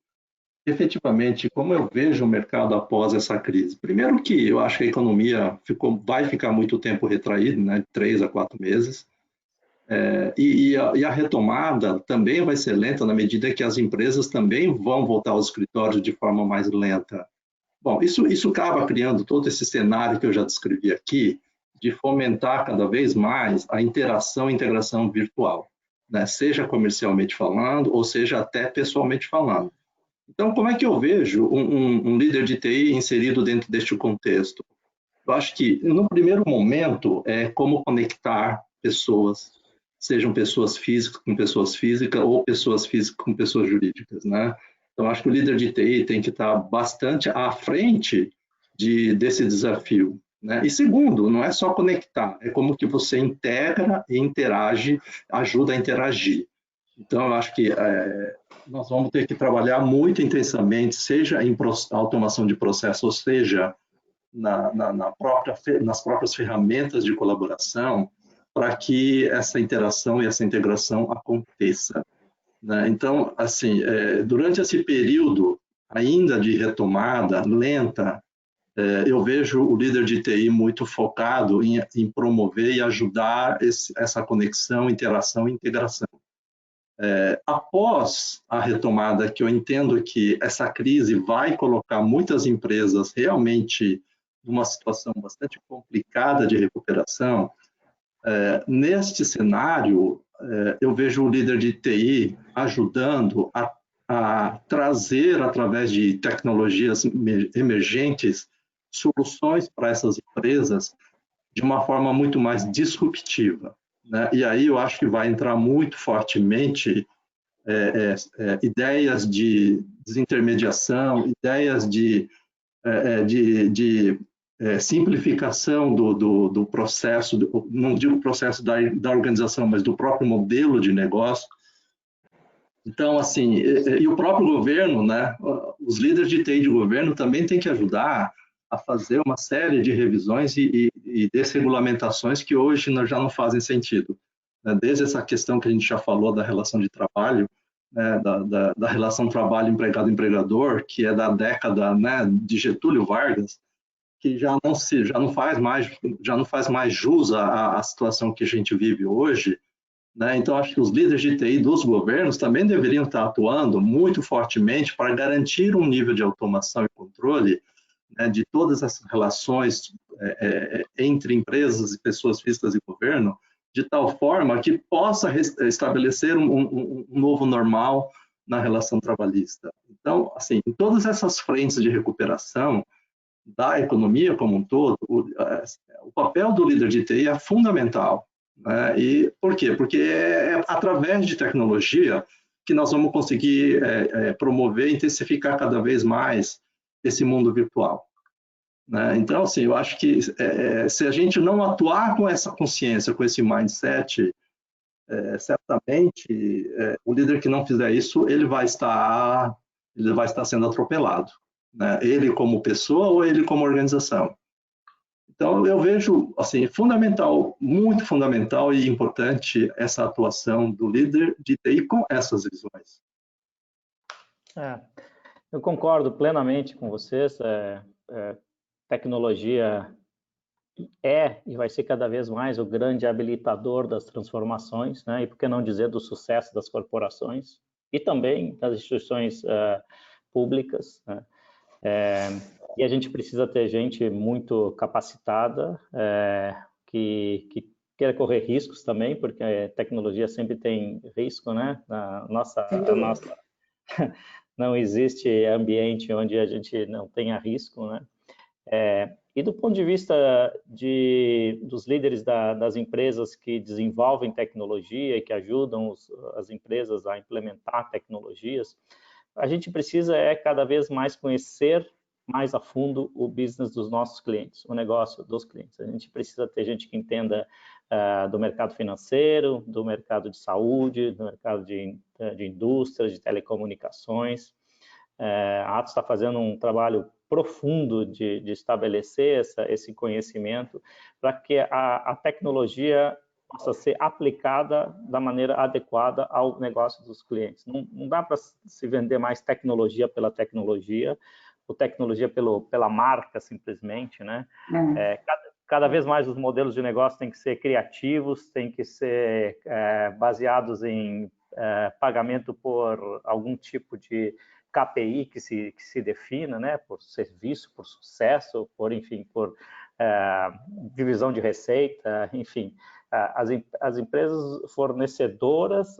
efetivamente, como eu vejo o mercado após essa crise? Primeiro que eu acho que a economia vai ficar muito tempo retraída, né, 3 a 4 meses, e a retomada também vai ser lenta na medida que as empresas também vão voltar aos escritórios de forma mais lenta. Bom, isso acaba criando todo esse cenário que eu já descrevi aqui, de fomentar cada vez mais a interação e integração virtual, né? Seja comercialmente falando, ou seja até pessoalmente falando. Então, como é que eu vejo um líder de TI inserido dentro deste contexto? Eu acho que, no primeiro momento, é como conectar pessoas, sejam pessoas físicas com pessoas físicas ou pessoas físicas com pessoas jurídicas, né? Então, acho que o líder de TI tem que estar bastante à frente desse desafio, né? E segundo, não é só conectar, é como que você integra e interage, ajuda a interagir. Então, eu acho que nós vamos ter que trabalhar muito intensamente, seja em automação de processo, ou seja, nas próprias ferramentas de colaboração, para que essa interação e essa integração aconteça, né? Então, assim, durante esse período ainda de retomada lenta, eu vejo o líder de TI muito focado em promover e ajudar essa conexão, interação e integração. Após a retomada, que eu entendo que essa crise vai colocar muitas empresas realmente numa situação bastante complicada de recuperação, neste cenário, eu vejo o líder de TI ajudando a trazer, através de tecnologias emergentes, soluções para essas empresas de uma forma muito mais disruptiva, né? E aí eu acho que vai entrar muito fortemente ideias de desintermediação, ideias de simplificação do processo, não digo processo da organização, mas do próprio modelo de negócio. Então, assim, e o próprio governo, né, os líderes de TI de governo também têm que ajudar a fazer uma série de revisões e desregulamentações que hoje já não fazem sentido. Desde essa questão que a gente já falou da relação de trabalho, né, da relação trabalho-empregado-empregador, que é da década, né, de Getúlio Vargas, que já não faz mais jus à situação que a gente vive hoje, né? Então, acho que os líderes de TI dos governos também deveriam estar atuando muito fortemente para garantir um nível de automação e controle, né, de todas essas relações entre empresas e pessoas físicas e governo, de tal forma que possa estabelecer um novo normal na relação trabalhista. Então, assim, em todas essas frentes de recuperação da economia como um todo, o papel do líder de TI é fundamental. Né? E por quê? Porque é através de tecnologia que nós vamos conseguir promover e intensificar cada vez mais esse mundo virtual. Né? Então, assim, eu acho que se a gente não atuar com essa consciência, com esse mindset, certamente o líder que não fizer isso, ele vai estar sendo atropelado. Né? Ele como pessoa ou ele como organização. Então, eu vejo, assim, fundamental, muito fundamental e importante essa atuação do líder de TI com essas visões. Eu concordo plenamente com vocês. Tecnologia e vai ser cada vez mais o grande habilitador das transformações, né? E por que não dizer do sucesso das corporações e também das instituições públicas, né? E a gente precisa ter gente muito capacitada, que queira correr riscos também, porque a tecnologia sempre tem risco, né? A nossa não existe ambiente onde a gente não tenha risco, né? E do ponto de vista dos líderes das empresas que desenvolvem tecnologia e que ajudam as empresas a implementar tecnologias, a gente precisa cada vez mais conhecer mais a fundo o business dos nossos clientes, o negócio dos clientes. A gente precisa ter gente que entenda do mercado financeiro, do mercado de saúde, do mercado de indústria, de telecomunicações. A Atos está fazendo um trabalho profundo de estabelecer esse conhecimento para que a tecnologia possa ser aplicada da maneira adequada ao negócio dos clientes. Não dá para se vender mais tecnologia pela tecnologia, ou tecnologia pela marca, simplesmente, né? Cada vez mais os modelos de negócio têm que ser criativos, têm que ser baseados em pagamento por algum tipo de KPI que se defina, né? Por serviço, por sucesso, enfim, por divisão de receita, enfim. As empresas fornecedoras,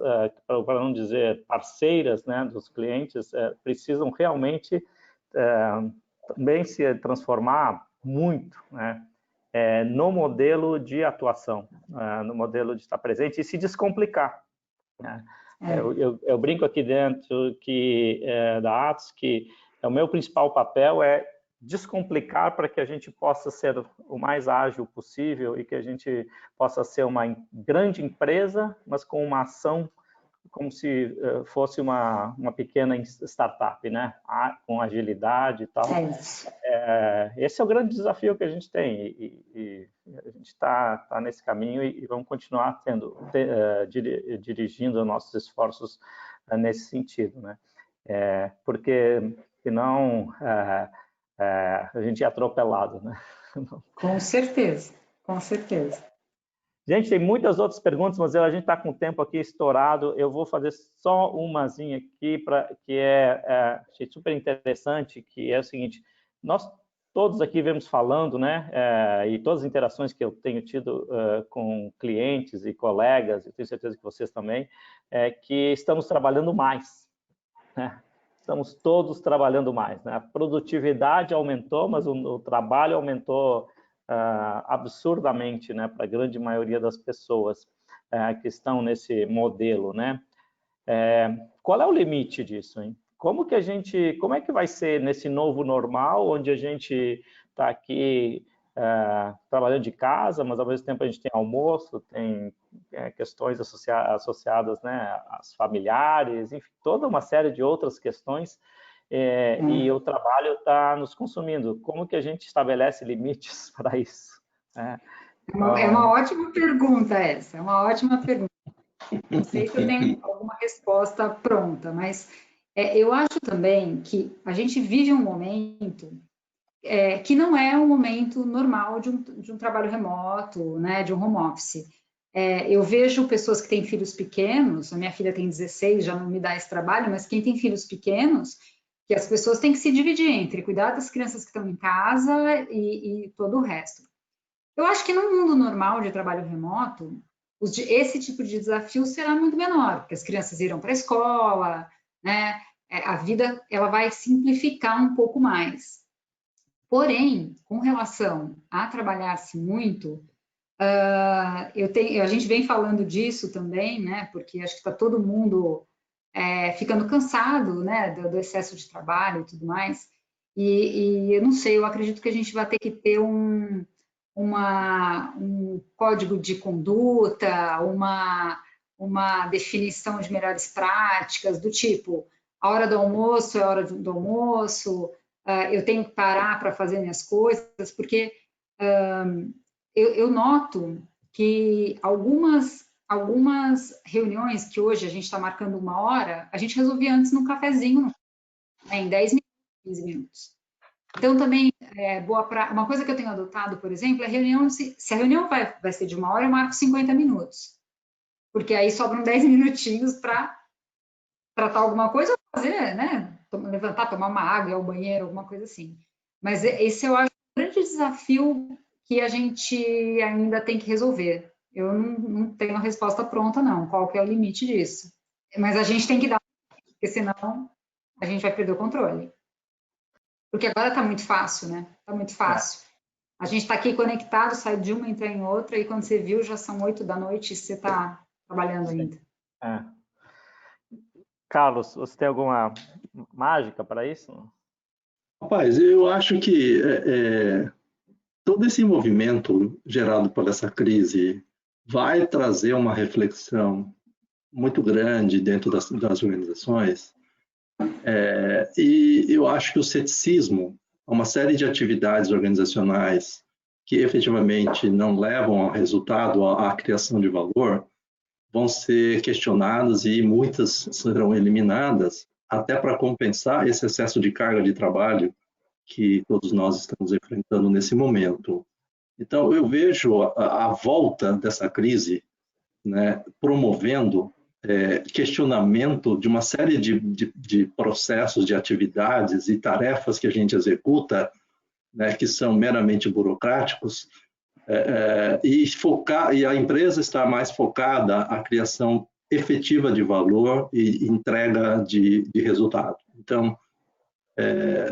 para não dizer parceiras, né, dos clientes, precisam realmente também se transformar muito, né, no modelo de atuação, no modelo de estar presente e se descomplicar. Né? Eu brinco aqui dentro da Atos que o meu principal papel é descomplicar para que a gente possa ser o mais ágil possível e que a gente possa ser uma grande empresa, mas com uma ação como se fosse uma pequena startup, né? Com agilidade e tal. Esse é o grande desafio que a gente tem e a gente está nesse caminho e vamos continuar dirigindo nossos esforços nesse sentido, né? porque senão a gente é atropelado, né? Com certeza, com certeza. Gente, tem muitas outras perguntas, mas a gente está com o tempo aqui estourado. Eu vou fazer só umazinha aqui, que achei super interessante, que é o seguinte: nós todos aqui vemos falando, né, e todas as interações que eu tenho tido com clientes e colegas, e tenho certeza que vocês também, que estamos trabalhando mais, né? Estamos todos trabalhando mais, né? A produtividade aumentou, mas o trabalho aumentou absurdamente, né, para a grande maioria das pessoas que estão nesse modelo, né? Qual é o limite disso, hein? Como é que vai ser nesse novo normal, onde a gente está aqui trabalhando de casa, mas ao mesmo tempo a gente tem almoço, tem questões associadas, né, às familiares, enfim, toda uma série de outras questões, e o trabalho está nos consumindo. Como que a gente estabelece limites para isso? É uma ótima pergunta essa, é uma ótima pergunta. Não sei se eu tenho alguma resposta pronta, mas eu acho também que a gente vive um momento que não é um momento normal de um trabalho remoto, né, de um home office. Eu vejo pessoas que têm filhos pequenos, a minha filha tem 16, já não me dá esse trabalho, mas quem tem filhos pequenos, que as pessoas têm que se dividir entre cuidar das crianças que estão em casa e todo o resto. Eu acho que no mundo normal de trabalho remoto, esse tipo de desafio será muito menor, porque as crianças irão para a escola, né? A vida ela vai simplificar um pouco mais. Porém, com relação a trabalhar-se muito, a gente vem falando disso também, né? Porque acho que está todo mundo ficando cansado, né? Do excesso de trabalho e tudo mais. E eu não sei, eu acredito que a gente vai ter que ter um código de conduta, uma definição de melhores práticas, do tipo, a hora do almoço é a hora do almoço, eu tenho que parar para fazer minhas coisas, porque eu noto que algumas reuniões que hoje a gente está marcando 1 hora, a gente resolvia antes num cafezinho, né, em 10 minutos, 15 minutos. Então, também, uma coisa que eu tenho adotado, por exemplo, é reunião, se a reunião vai ser de 1 hora, eu marco 50 minutos. Porque aí sobram 10 minutinhos para tratar alguma coisa ou fazer, né? Levantar, tomar uma água, ir ao banheiro, alguma coisa assim. Mas esse eu acho um grande desafio que a gente ainda tem que resolver. Eu não tenho a resposta pronta, não. Qual que é o limite disso? Mas a gente tem que dar, porque senão a gente vai perder o controle. Porque agora está muito fácil, né? Está muito fácil. A gente está aqui conectado, sai de uma, entra em outra, e quando você viu, já são 8 da noite e você está trabalhando ainda. Carlos, você tem alguma mágica para isso? Rapaz, eu acho que todo esse movimento gerado por essa crise vai trazer uma reflexão muito grande dentro das organizações, e eu acho que o ceticismo, uma série de atividades organizacionais que efetivamente não levam ao resultado, à criação de valor, vão ser questionadas e muitas serão eliminadas, até para compensar esse excesso de carga de trabalho que todos nós estamos enfrentando nesse momento. Então, eu vejo a volta dessa crise, né, promovendo questionamento de uma série de processos, de atividades e tarefas que a gente executa, né, que são meramente burocráticos, e a empresa está mais focada à criação efetiva de valor e entrega de resultado. Então,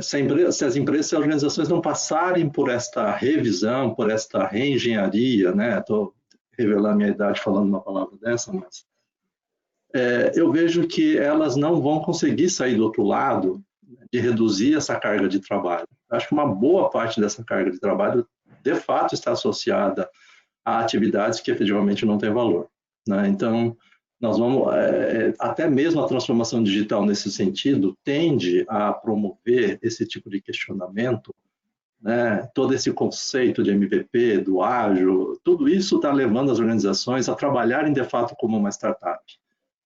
se as empresas e organizações não passarem por esta revisão, por esta reengenharia, né? Estou revelando minha idade falando uma palavra dessa, mas eu vejo que elas não vão conseguir sair do outro lado de reduzir essa carga de trabalho. Acho que uma boa parte dessa carga de trabalho, de fato, está associada a atividades que efetivamente não têm valor, né? Então, nós vamos, até mesmo a transformação digital nesse sentido tende a promover esse tipo de questionamento, né? Todo esse conceito de MVP, do ágil, tudo isso está levando as organizações a trabalharem de fato como uma startup.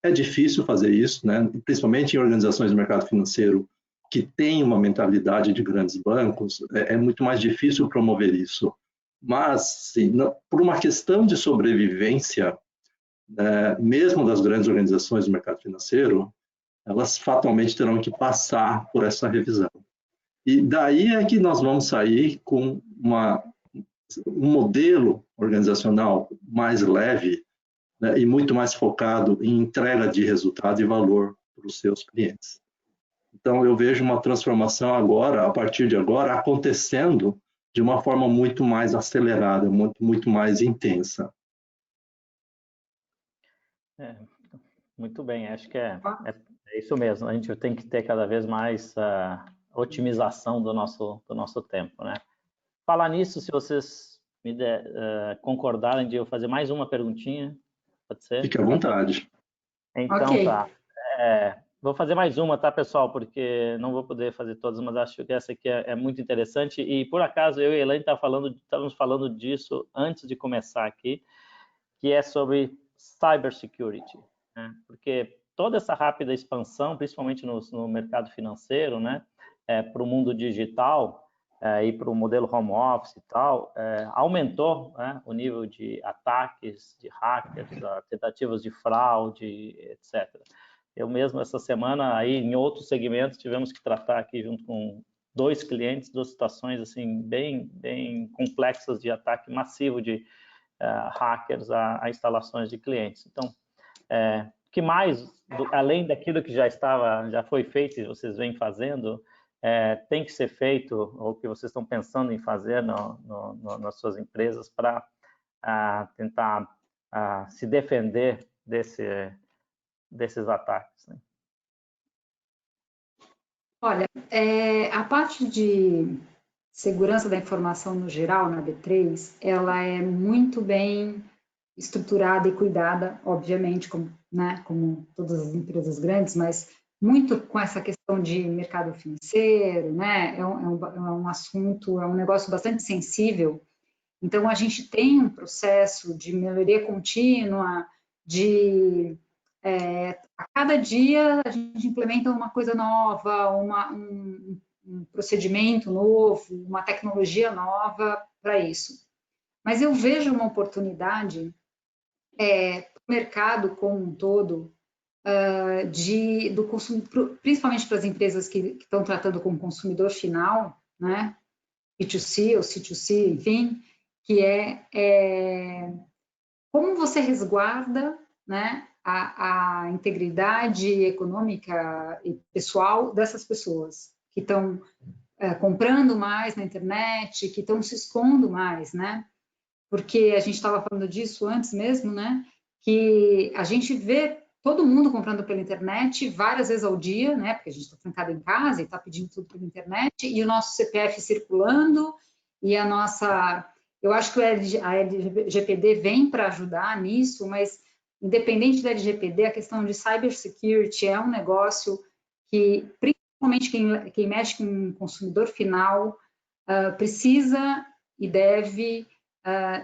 É difícil fazer isso, né? Principalmente em organizações do mercado financeiro que têm uma mentalidade de grandes bancos, é muito mais difícil promover isso. Mas, sim, por uma questão de sobrevivência, mesmo das grandes organizações do mercado financeiro, elas fatalmente terão que passar por essa revisão. E daí é que nós vamos sair com um modelo organizacional mais leve, né, e muito mais focado em entrega de resultado e valor para os seus clientes. Então, eu vejo uma transformação agora, a partir de agora, acontecendo de uma forma muito mais acelerada, muito mais intensa. Muito bem, acho que é isso mesmo. A gente tem que ter cada vez mais otimização do nosso tempo, né? Falar nisso, se vocês concordarem de eu fazer mais uma perguntinha, pode ser? Fique à vontade. Então, okay. Tá. Vou fazer mais uma, tá, pessoal? Porque não vou poder fazer todas, mas acho que essa aqui é muito interessante. E, por acaso, eu e a Elaine estávamos falando disso antes de começar aqui, que é sobre cybersecurity, né? Porque toda essa rápida expansão, principalmente no mercado financeiro, né, para o mundo digital e para o modelo home office e tal, aumentou, né, o nível de ataques, de hackers, tentativas de fraude, etc. Eu mesmo, essa semana, aí, em outros segmentos, tivemos que tratar aqui junto com 2 clientes, 2 situações assim, bem complexas de ataque massivo de hackers a instalações de clientes. Então, que mais, além daquilo que já foi feito e vocês vêm fazendo, tem que ser feito, ou que vocês estão pensando em fazer nas suas empresas para tentar se defender desses ataques, né? Olha, a parte de segurança da informação no geral, na B3, ela é muito bem estruturada e cuidada, obviamente, como todas as empresas grandes, mas muito com essa questão de mercado financeiro, né? É um assunto, é um negócio bastante sensível. Então, a gente tem um processo de melhoria contínua, a cada dia a gente implementa uma coisa nova, um procedimento novo, uma tecnologia nova para isso. Mas eu vejo uma oportunidade para o mercado como um todo, principalmente para as empresas que estão tratando com o consumidor final, né? B2C ou C2C, enfim, que como você resguarda, né, a integridade econômica e pessoal dessas pessoas que estão comprando mais na internet, que estão se expondo mais, né? Porque a gente estava falando disso antes mesmo, né? Que a gente vê todo mundo comprando pela internet várias vezes ao dia, né? Porque a gente está trancado em casa e está pedindo tudo pela internet, e o nosso CPF circulando, e a nossa... Eu acho que a LGPD vem para ajudar nisso, mas independente da LGPD, a questão de cybersecurity é um negócio que, principalmente quem mexe com o consumidor final, precisa e deve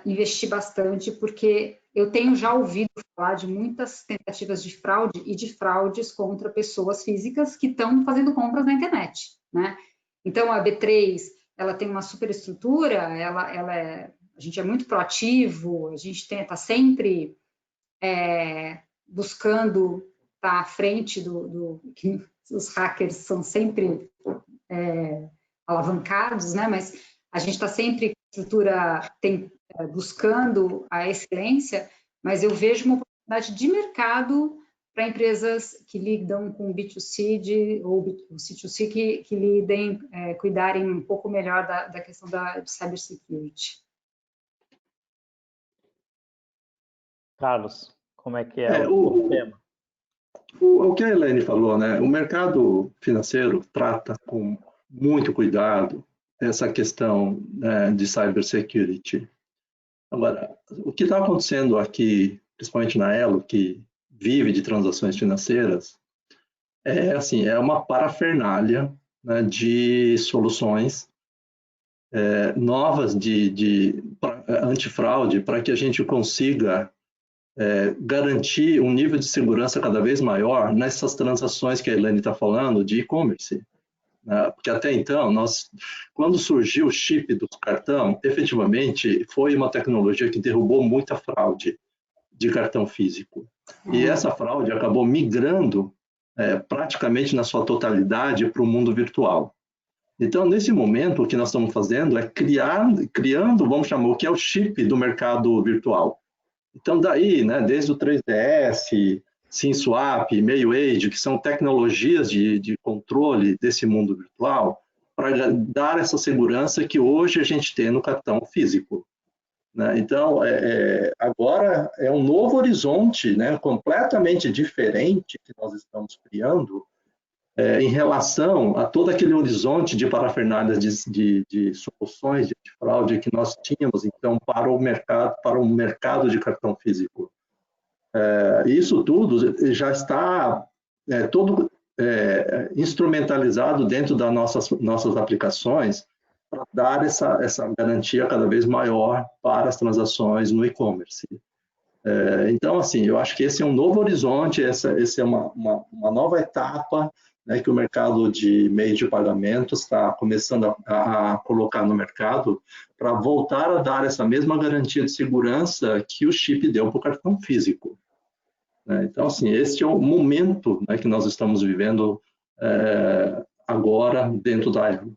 investir bastante, porque eu tenho já ouvido falar de muitas tentativas de fraude e de fraudes contra pessoas físicas que estão fazendo compras na internet, né? Então, a B3, ela tem uma superestrutura, a gente é muito proativo, a gente está sempre buscando estar à frente os hackers são sempre alavancados, né? Mas a gente está sempre estrutura buscando a excelência, mas eu vejo uma oportunidade de mercado para empresas que lidam com B2C ou C2C que cuidarem um pouco melhor da questão da cybersecurity. Carlos, como é que é o tema? O que a Elaine falou, né? O mercado financeiro trata com muito cuidado essa questão, né, de cybersecurity. Agora, o que está acontecendo aqui, principalmente na Elo, que vive de transações financeiras, é uma parafernália, né, de soluções novas de antifraude para que a gente consiga garantir um nível de segurança cada vez maior nessas transações que a Elaine está falando de e-commerce. Porque até então, quando surgiu o chip do cartão, efetivamente foi uma tecnologia que derrubou muita fraude de cartão físico. E essa fraude acabou migrando praticamente na sua totalidade para o mundo virtual. Então, nesse momento, o que nós estamos fazendo é criando, vamos chamar, o que é o chip do mercado virtual. Então, daí, né, desde o 3DS, SimSwap, MaiWage, que são tecnologias de controle desse mundo virtual, para dar essa segurança que hoje a gente tem no cartão físico. Né? Então, agora é um novo horizonte, né, completamente diferente que nós estamos criando em relação a todo aquele horizonte de parafernálias de soluções de fraude que nós tínhamos, então, para o mercado de cartão físico. Isso tudo já está todo instrumentalizado dentro das nossas aplicações para dar essa garantia cada vez maior para as transações no e-commerce. Então, assim, eu acho que esse é um novo horizonte, essa é uma nova etapa, né, que o mercado de meios de pagamento está começando a colocar no mercado para voltar a dar essa mesma garantia de segurança que o chip deu para o cartão físico. Então, assim, esse é o momento, né, que nós estamos vivendo agora dentro da Elo.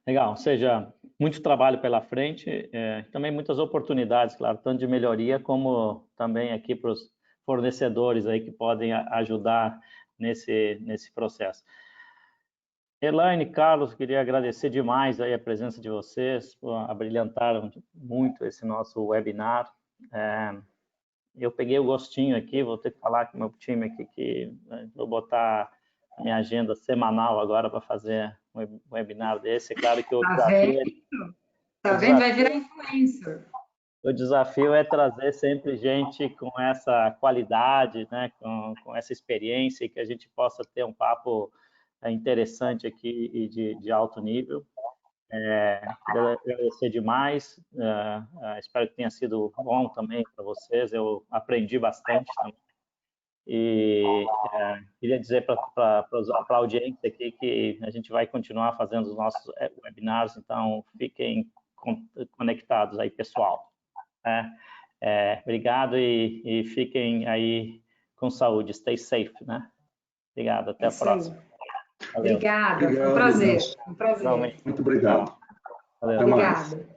Legal, ou seja, muito trabalho pela frente, também muitas oportunidades, claro, tanto de melhoria como também aqui para os fornecedores aí que podem ajudar nesse processo. Elaine, Carlos, queria agradecer demais aí a presença de vocês, abrilhantaram muito esse nosso webinar. Eu peguei o gostinho aqui, vou ter que falar com o meu time aqui que vou botar a minha agenda semanal agora para fazer um webinar desse. É claro que o desafio Tá vendo? Vai virar influencer. O desafio é trazer sempre gente com essa qualidade, né, com essa experiência, e que a gente possa ter um papo interessante aqui e de alto nível. Queria agradecer demais, espero que tenha sido bom também para vocês, eu aprendi bastante também. E queria dizer para a audiência aqui que a gente vai continuar fazendo os nossos webinars, então fiquem conectados aí, pessoal. Obrigado e fiquem aí com saúde, stay safe, né? Obrigado, até a próxima. Obrigada, foi um prazer. Muito obrigado. Valeu. Obrigada.